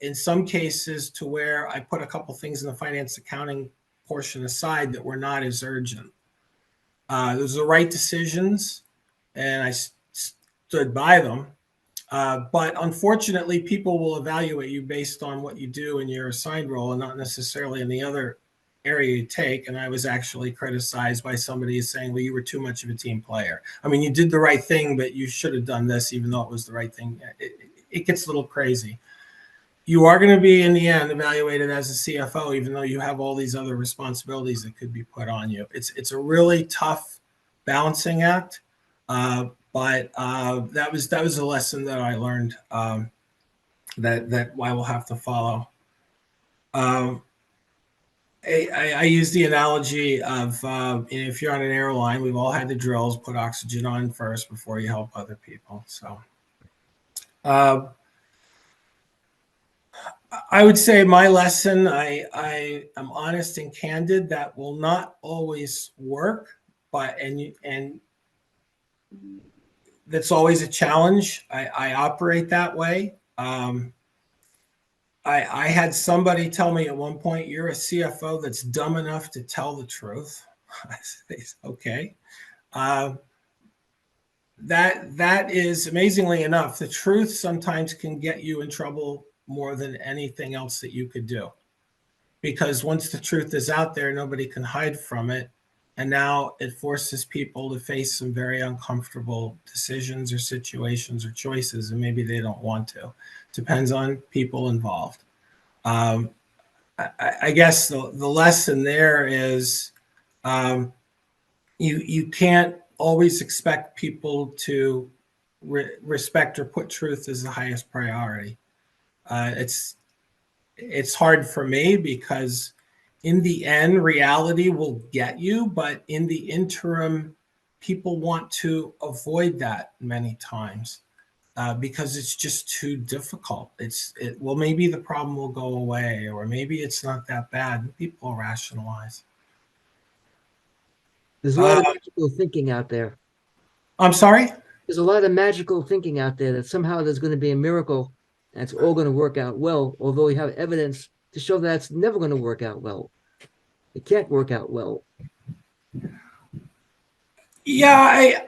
in some cases to where I put a couple things in the finance accounting portion aside that were not as urgent. Those are the right decisions, and I stood by them. But unfortunately, people will evaluate you based on what you do in your assigned role and not necessarily in the other area you take. And I was actually criticized by somebody saying, well, you were too much of a team player. I mean, you did the right thing, but you should have done this, even though it was the right thing. It gets a little crazy. You are going to be, in the end, evaluated as a CFO, even though you have all these other responsibilities that could be put on you. It's a really tough balancing act. But that was a lesson that I learned, that I will have to follow. I use the analogy of if you're on an airline, we've all had the drills, put oxygen on first before you help other people. So I would say my lesson, I am honest and candid. That will not always work, but and that's always a challenge. I operate that way. I had somebody tell me at one point, "You're a CFO that's dumb enough to tell the truth." I said, okay. That is, amazingly enough, the truth sometimes can get you in trouble more than anything else that you could do. Because once the truth is out there, nobody can hide from it. And now it forces people to face some very uncomfortable decisions or situations or choices, and maybe they don't want to. Depends on people involved. I guess the lesson there is you can't always expect people to respect or put truth as the highest priority. It's hard for me because in the end, reality will get you, but in the interim, people want to avoid that many times because it's just too difficult. Well, maybe the problem will go away, or maybe it's not that bad. And people rationalize. There's a lot of magical thinking out there. I'm sorry? There's a lot of magical thinking out there that somehow there's going to be a miracle and it's all going to work out well, although we have evidence to show that it's never going to work out well. It can't work out well. Yeah,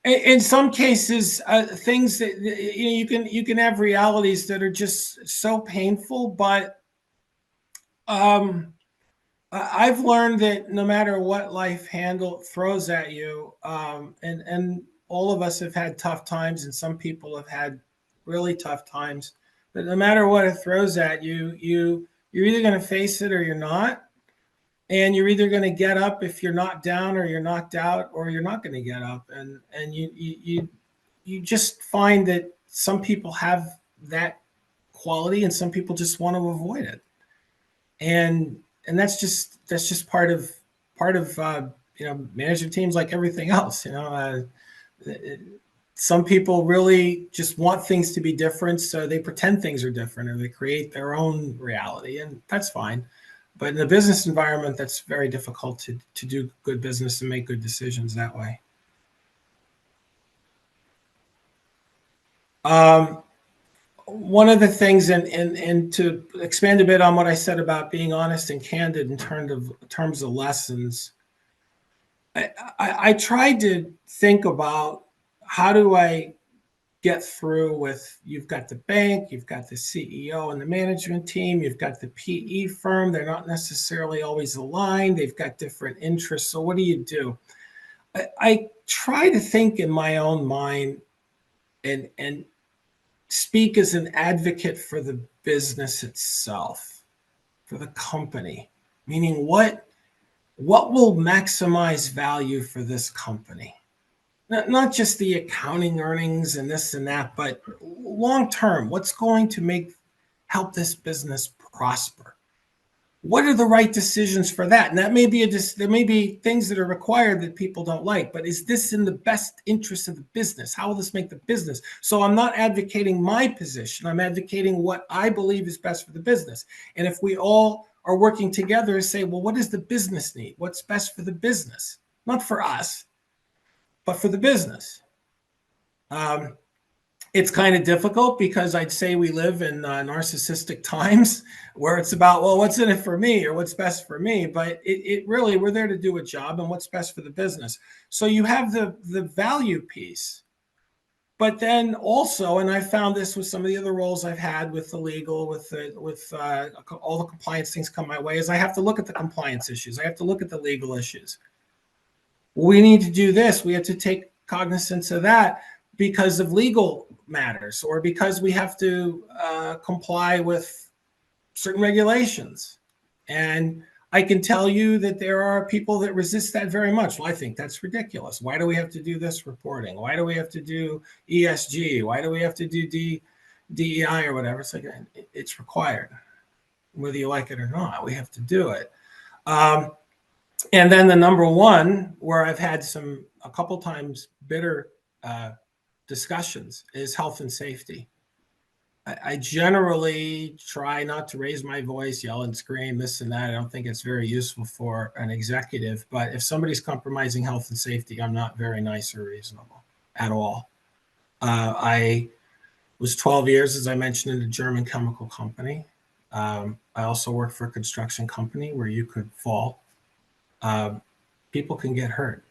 in some cases, things that you can have realities that are just so painful, but I've learned that no matter what life throws at you, and all of us have had tough times, and some people have had really tough times. But no matter what it throws at you, you're either going to face it or you're not, and you're either going to get up if you're knocked down, or you're knocked out, or you're not going to get up. And you just find that some people have that quality, and some people just want to avoid it. And that's just part of management teams, like everything else. Some people really just want things to be different, so they pretend things are different, or they create their own reality, and that's fine. But in a business environment, that's very difficult to do good business and make good decisions that way. One of the things, and to expand a bit on what I said about being honest and candid in terms of lessons, I tried to think about how do I get through with, you've got the bank, you've got the CEO and the management team, you've got the PE firm. They're not necessarily always aligned. They've got different interests. So what do you do? I try to think in my own mind and speak as an advocate for the business itself, for the company, meaning what will maximize value for this company? Not just the accounting earnings and this and that, but long term, what's going to help this business prosper? What are the right decisions for that? And that may be there may be things that are required that people don't like, but is this in the best interest of the business? How will this make the business? So I'm not advocating my position. I'm advocating what I believe is best for the business. And if we all are working together to say, well, what does the business need? What's best for the business? Not for us, but for the business. It's kind of difficult because I'd say we live in narcissistic times where it's about, well, what's in it for me or what's best for me? But it really, we're there to do a job and what's best for the business. So you have the value piece. But then also, and I found this with some of the other roles I've had with the legal, with all the compliance things come my way, is I have to look at the compliance issues. I have to look at the legal issues. We need to do this. We have to take cognizance of that because of legal matters, or because we have to comply with certain regulations. And I can tell you that there are people that resist that very much. Well, I think that's ridiculous. Why do we have to do this reporting? Why do we have to do ESG? Why do we have to do DEI or whatever? It's like, it's required. whether you like it or not. We have to do it. And then the number one, where I've had a couple times bitter discussions, is health and safety. I generally try not to raise my voice, yell and scream, this and that. I don't think it's very useful for an executive. But if somebody's compromising health and safety, I'm not very nice or reasonable at all. I was 12 years, as I mentioned, in a German chemical company. I also worked for a construction company where you could fall. People can get hurt,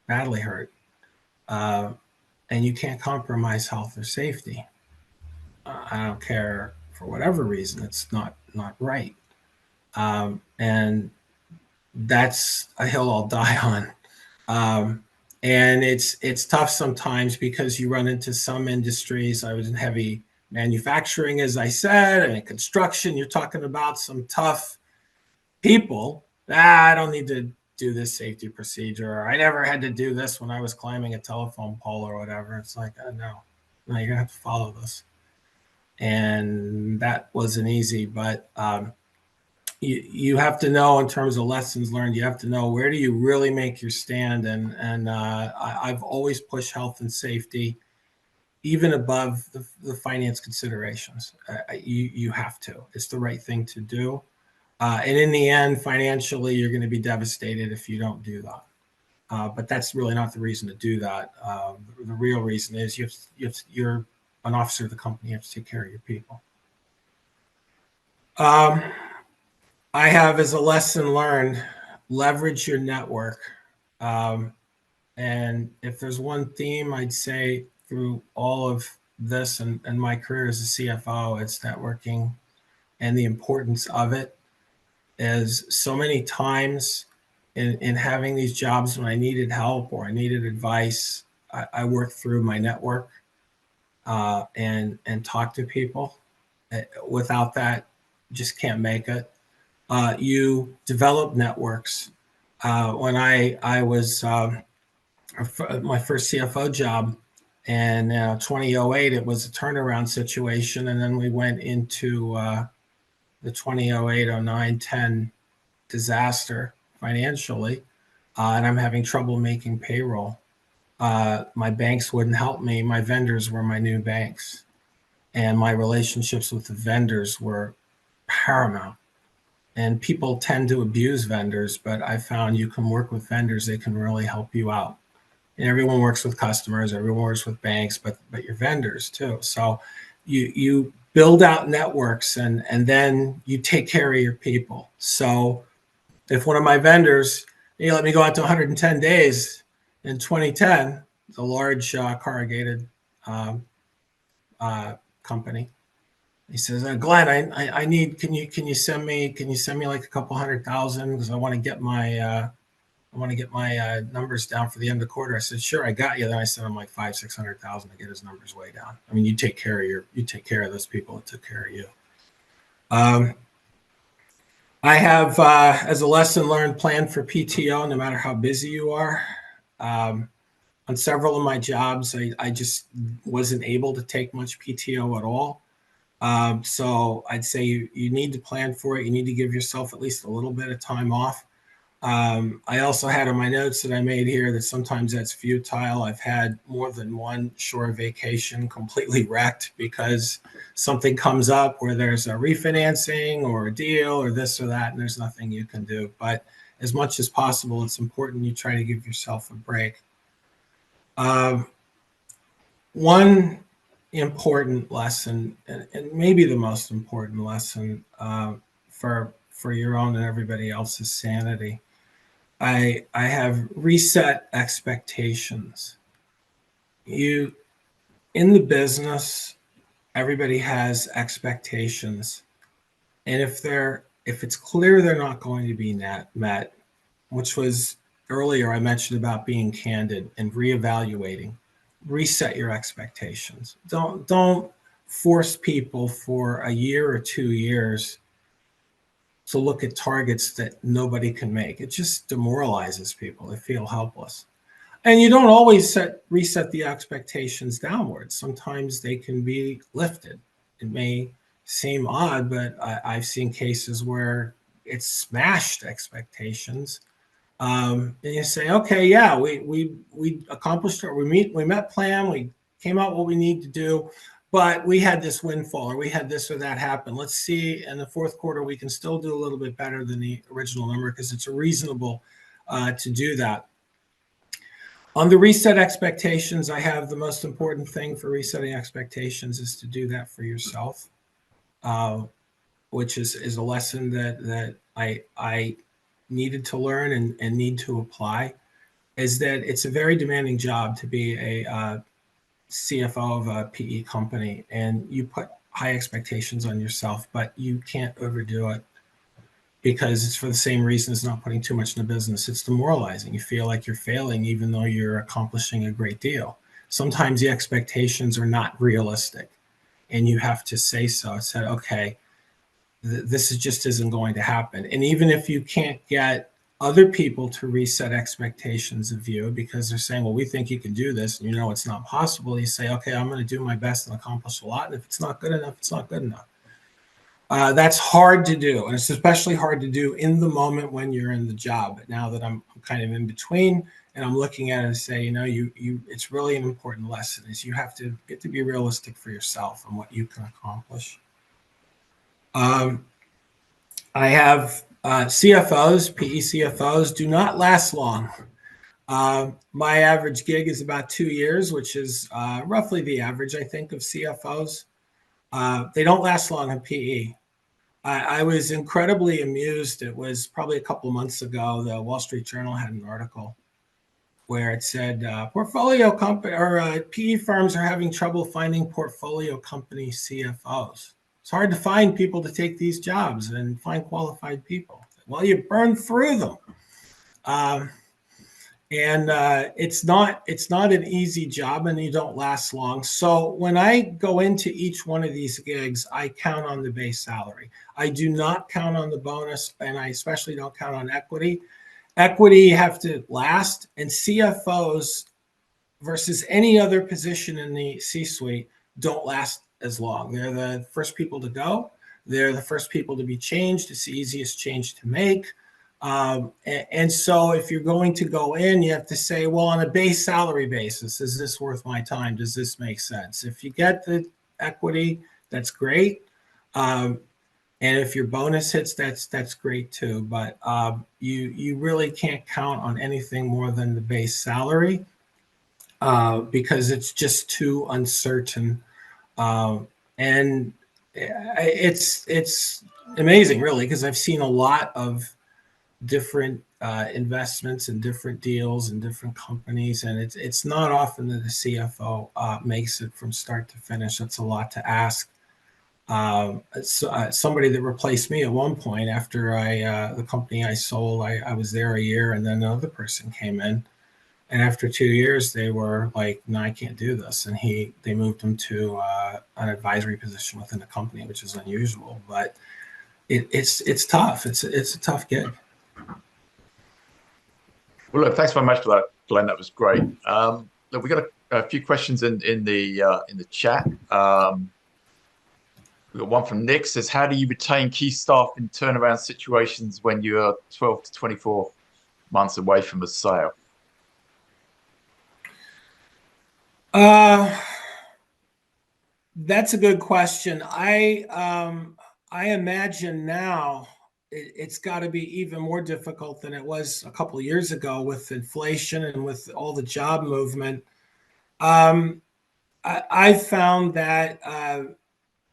badly hurt, and you can't compromise health or safety. I don't care for whatever reason; it's not right, and that's a hill I'll die on. And it's tough sometimes because you run into some industries. I was in heavy manufacturing, as I said, and in construction. You're talking about some tough people. I don't need to do this safety procedure, or I never had to do this when I was climbing a telephone pole or whatever. It's like, no, you're gonna have to follow this. And that wasn't easy, but you have to know, in terms of lessons learned, you have to know, where do you really make your stand. And I've always pushed health and safety even above the finance considerations. You have to. It's the right thing to do. And in the end, financially, you're going to be devastated if you don't do that. But that's really not the reason to do that. The real reason is you're an officer of the company. You have to take care of your people. I have, as a lesson learned, leverage your network. And if there's one theme I'd say through all of this and my career as a CFO, it's networking and the importance of it. Is so many times in having these jobs, when I needed help or I needed advice, I worked through my network and talk to people. Without that, just can't make it. You develop networks. When I was my first CFO job, and 2008, it was a turnaround situation, and then we went into the 2008, 09, 10 disaster financially, and I'm having trouble making payroll. My banks wouldn't help me. My vendors were my new banks, and my relationships with the vendors were paramount. And people tend to abuse vendors, but I found you can work with vendors; they can really help you out. And everyone works with customers, everyone works with banks, but your vendors too. So you build out networks, and then you take care of your people. So if one of my vendors, let me go out to 110 days in 2010, it's a large corrugated company. He says, Glenn, I need, can you send me like a couple 100,000, because I want to get my numbers down for the end of the quarter. I said, sure, I got you. Then I sent him like 500,000-600,000 to get his numbers way down. I mean, you take care of those people that took care of you. I have, as a lesson learned, planned for PTO no matter how busy you are. On several of my jobs, I just wasn't able to take much PTO at all. So I'd say you need to plan for it. You need to give yourself at least a little bit of time off. I also had in my notes that I made here that sometimes that's futile. I've had more than one short vacation completely wrecked because something comes up where there's a refinancing or a deal or this or that, and there's nothing you can do. But as much as possible, it's important you try to give yourself a break. One important lesson, and maybe the most important lesson for your own and everybody else's sanity, I have reset expectations. In the business, everybody has expectations, and if it's clear they're not going to be met, which was earlier I mentioned about being candid and reevaluating, reset your expectations. Don't force people for a year or 2 years to look at targets that nobody can make. It just demoralizes people. They feel helpless. And you don't always reset the expectations downwards. Sometimes they can be lifted. It may seem odd, but I've seen cases where it's smashed expectations. And you say, okay, yeah, we accomplished it. We met plan. We came out what we need to do, but we had this windfall, or we had this or that happen. Let's see in the fourth quarter we can still do a little bit better than the original number, because it's reasonable to do that. On the reset expectations, I have the most important thing for resetting expectations is to do that for yourself, which is a lesson that I needed to learn and need to apply, is that it's a very demanding job to be a CFO of a PE company, and you put high expectations on yourself, but you can't overdo it, because it's for the same reason as not putting too much in the business. It's demoralizing. You feel like you're failing even though you're accomplishing a great deal. Sometimes the expectations are not realistic, and you have to say so. I said, okay, this just isn't going to happen. And even if you can't get other people to reset expectations of you because they're saying, well, we think you can do this, and you know it's not possible, you say, okay, I'm going to do my best and accomplish a lot. And if it's not good enough, it's not good enough. That's hard to do, and it's especially hard to do in the moment when you're in the job. But now that I'm kind of in between, and I'm looking at it and say, it's really an important lesson, is you have to get to be realistic for yourself and what you can accomplish. I have CFOs, PE CFOs do not last long. My average gig is about 2 years, which is roughly the average, I think, of CFOs. They don't last long in PE. I was incredibly amused. It was probably a couple of months ago, the Wall Street Journal had an article where it said portfolio company or PE firms are having trouble finding portfolio company CFOs. It's hard to find people to take these jobs and find qualified people. Well, you burn through them. It's not an easy job, and you don't last long. So when I go into each one of these gigs, I count on the base salary. I do not count on the bonus, and I especially don't count on equity. Equity you have to last, and CFOs versus any other position in the C-suite don't last as long. They're the first people to go. They're the first people to be changed. It's the easiest change to make. And so if you're going to go in, you have to say, well, on a base salary basis, is this worth my time? Does this make sense? If you get the equity, that's great. And if your bonus hits, that's great too. But you really can't count on anything more than the base salary because it's just too uncertain. And it's amazing, really, because I've seen a lot of different investments and different deals and different companies, and it's not often that the CFO makes it from start to finish. That's a lot to ask. Somebody that replaced me at one point after the company I sold, I was there a year, and then another person came in, and after 2 years, they were like, "No, I can't do this," and they moved him to an advisory position within the company, which is unusual, but it's tough. It's a tough gig. Well, look, thanks very much for that, Glenn. That was great. Look, we got a few questions in the chat. We got one from Nick, says, how do you retain key staff in turnaround situations when you're 12 to 24 months away from a sale? That's a good question. I imagine now it's got to be even more difficult than it was a couple of years ago with inflation and with all the job movement. I found that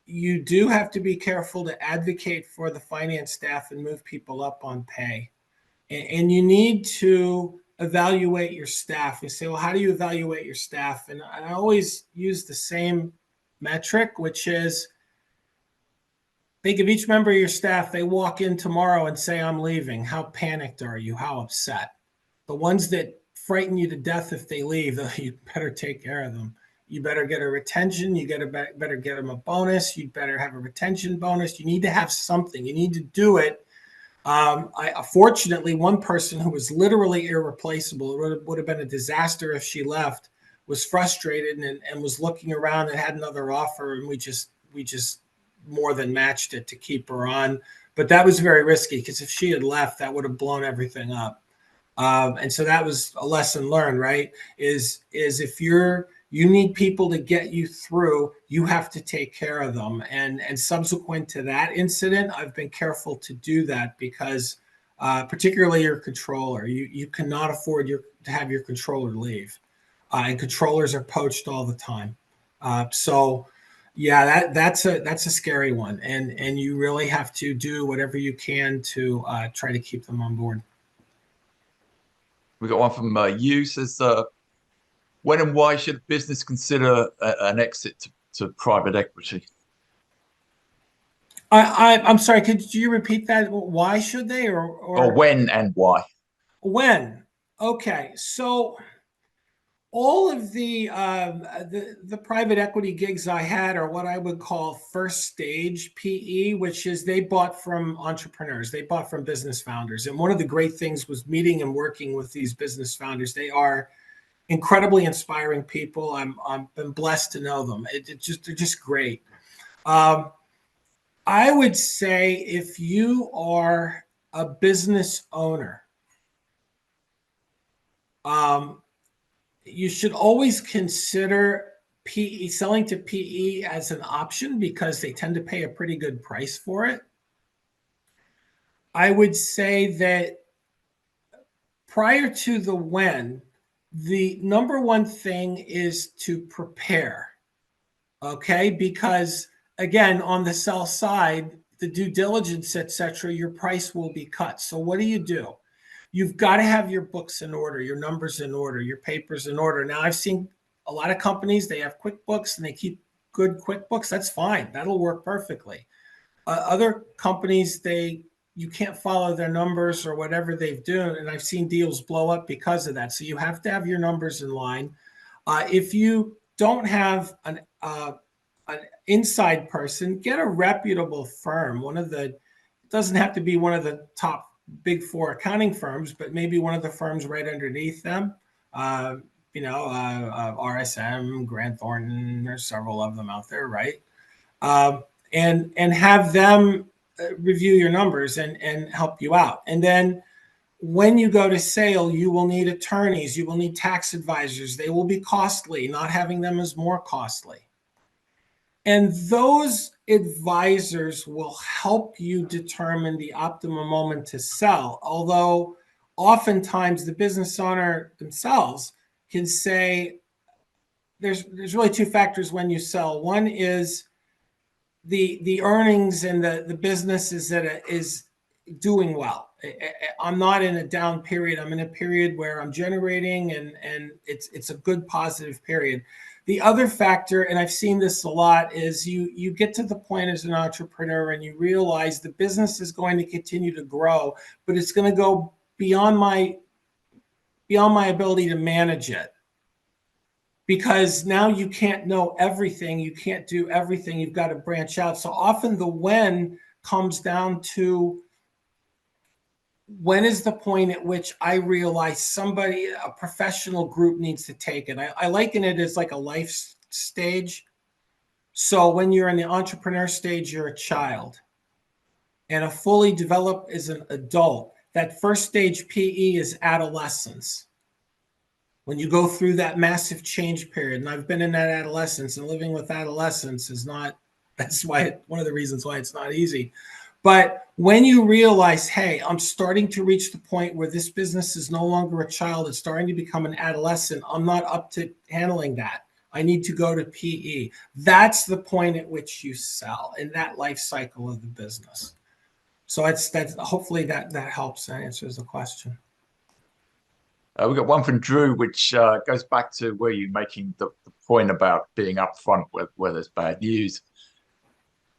you do have to be careful to advocate for the finance staff and move people up on pay. And you need to evaluate your staff. You say, well, how do you evaluate your staff? And I always use the same metric, which is think of each member of your staff. They walk in tomorrow and say, I'm leaving. How panicked are you? How upset? The ones that frighten you to death if they leave, you better take care of them. You better get a retention. You better get them a bonus. You better have a retention bonus. You need to have something. You need to do it. Fortunately, one person who was literally irreplaceable, it would have been a disaster if she left, was frustrated and was looking around and had another offer, and we just more than matched it to keep her on. But that was very risky because if she had left, that would have blown everything up. And so that was a lesson learned, right? Is if you need people to get you through, you have to take care of them. And subsequent to that incident, I've been careful to do that because particularly your controller, you cannot afford to have your controller leave. And controllers are poached all the time. So yeah, that's a scary one. And you really have to do whatever you can to try to keep them on board. We got one from you says, when and why should a business consider an exit to private equity? I'm sorry, could you repeat that? Why should they Or when and why? When? Okay, so all of the private equity gigs I had are what I would call first stage PE, which is they bought from entrepreneurs, they bought from business founders. And one of the great things was meeting and working with these business founders. They are incredibly inspiring people. I'm been blessed to know them. They're just great. I would say if you are a business owner, you should always consider PE, selling to PE as an option because they tend to pay a pretty good price for it. I would say that prior to the when, the number one thing is to prepare. Okay, because again, on the sell side, the due diligence, etc., your price will be cut. So what do? You've got to have your books in order, your numbers in order, your papers in order. Now, I've seen a lot of companies, they have QuickBooks and they keep good QuickBooks. That's fine. That'll work perfectly. Other companies, you can't follow their numbers or whatever they've done. And I've seen deals blow up because of that. So you have to have your numbers in line. If you don't have an inside person, get a reputable firm. It doesn't have to be one of the top big four accounting firms, but maybe one of the firms right underneath them. RSM, Grant Thornton, there's several of them out there, right? And have them review your numbers and help you out. And then when you go to sale, you will need attorneys, you will need tax advisors. They will be costly. Not having them is more costly. And those advisors will help you determine the optimum moment to sell. Although oftentimes the business owner themselves can say there's really two factors when you sell. One is the earnings and the business is doing well. I'm not in a down period. I'm in a period where I'm generating and it's a good positive period. The other factor, and I've seen this a lot, is you get to the point as an entrepreneur and you realize the business is going to continue to grow, but it's going to go beyond my ability to manage it. Because now you can't know everything, you can't do everything, you've got to branch out. So often the when comes down to when is the point at which I realize a professional group needs to take it. I liken it as like a life stage. So when you're in the entrepreneur stage, you're a child. And a fully developed is an adult. That first stage PE is adolescence. When you go through that massive change period, and I've been in that adolescence, and living with adolescence that's why one of the reasons why it's not easy. But when you realize, hey, I'm starting to reach the point where this business is no longer a child, it's starting to become an adolescent, I'm not up to handling that. I need to go to PE. That's the point at which you sell in that life cycle of the business. So hopefully that helps and answers the question. We've got one from Drew, which goes back to where you're making the point about being upfront where there's bad news.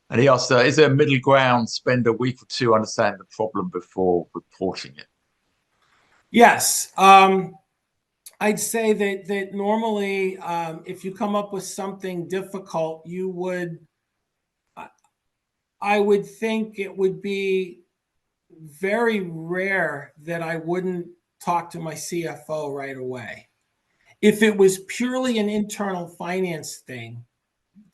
And he asked, is there a middle ground, spend a week or two understanding the problem before reporting it? Yes. I'd say that normally if you come up with something difficult, I would think it would be very rare that I wouldn't talk to my CFO right away. If it was purely an internal finance thing,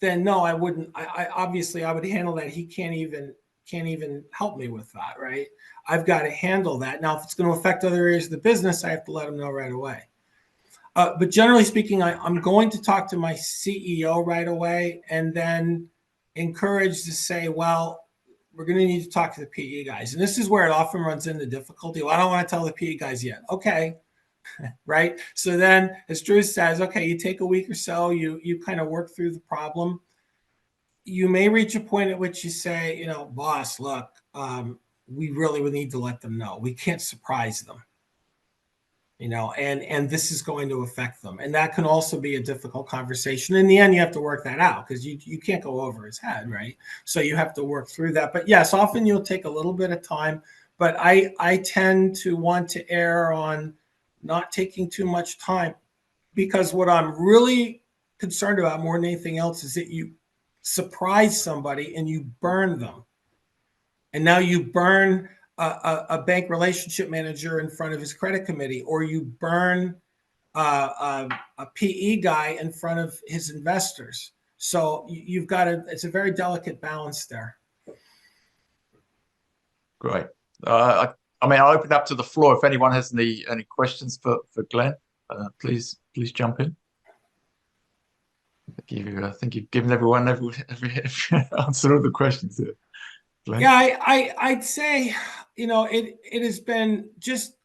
then no, I wouldn't. I obviously I would handle that. He can't even help me with that, right? I've got to handle that. Now, if it's going to affect other areas of the business, I have to let him know right away. But generally speaking, I'm going to talk to my CEO right away, and then encourage to say, well, we're going to need to talk to the PE guys. And this is where it often runs into difficulty. Well, I don't want to tell the PE guys yet. Okay. Right. So then, as Drew says, okay, you take a week or so, you kind of work through the problem. You may reach a point at which you say, you know, boss, look, we really would need to let them know. We can't surprise them, you know, and this is going to affect them. And that can also be a difficult conversation. In the end, you have to work that out because you can't go over his head, right? So you have to work through that. But yes, often you'll take a little bit of time, but I tend to want to err on not taking too much time, because what I'm really concerned about more than anything else is that you surprise somebody and you burn them. And now you burn a bank relationship manager in front of his credit committee, or you burn a PE guy in front of his investors. So you've got it's a very delicate balance there. Great. I mean, I'll open up to the floor. If anyone has any questions for Glenn, please jump in. I think you've given everyone every answer all the questions here. Glenn? Yeah, I'd say, you know, it has been just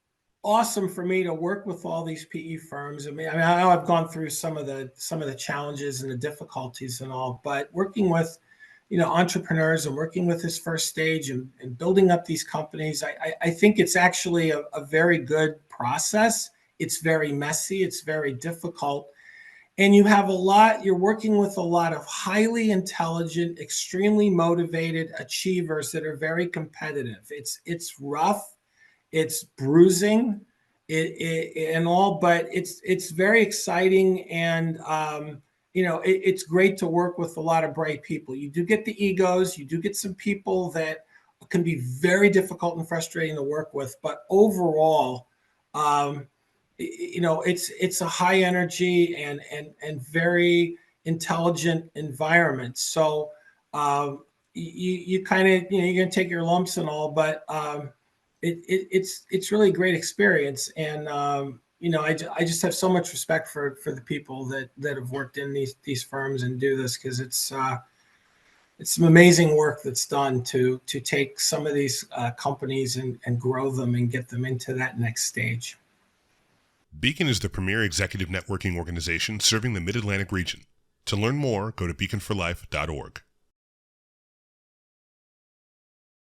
awesome for me to work with all these PE firms. I mean, I know I've gone through some of the challenges and the difficulties and all, but working with, you know, entrepreneurs and working with this first stage and building up these companies, I think it's actually a very good process. It's very messy. It's very difficult. And you're working with a lot of highly intelligent, extremely motivated achievers that are very competitive. It's rough, it's bruising, and all, but it's very exciting. And you know, it's great to work with a lot of bright people. You do get the egos, you do get some people that can be very difficult and frustrating to work with, but overall, you know, it's a high energy and very intelligent environment. So you kind of, you know, you're gonna take your lumps and all, but it's really a great experience. And you know, I just have so much respect for the people that have worked in these firms and do this, because it's some amazing work that's done to take some of these companies and grow them and get them into that next stage. Beacon is the premier executive networking organization serving the Mid-Atlantic region. To learn more, go to beaconforlife.org.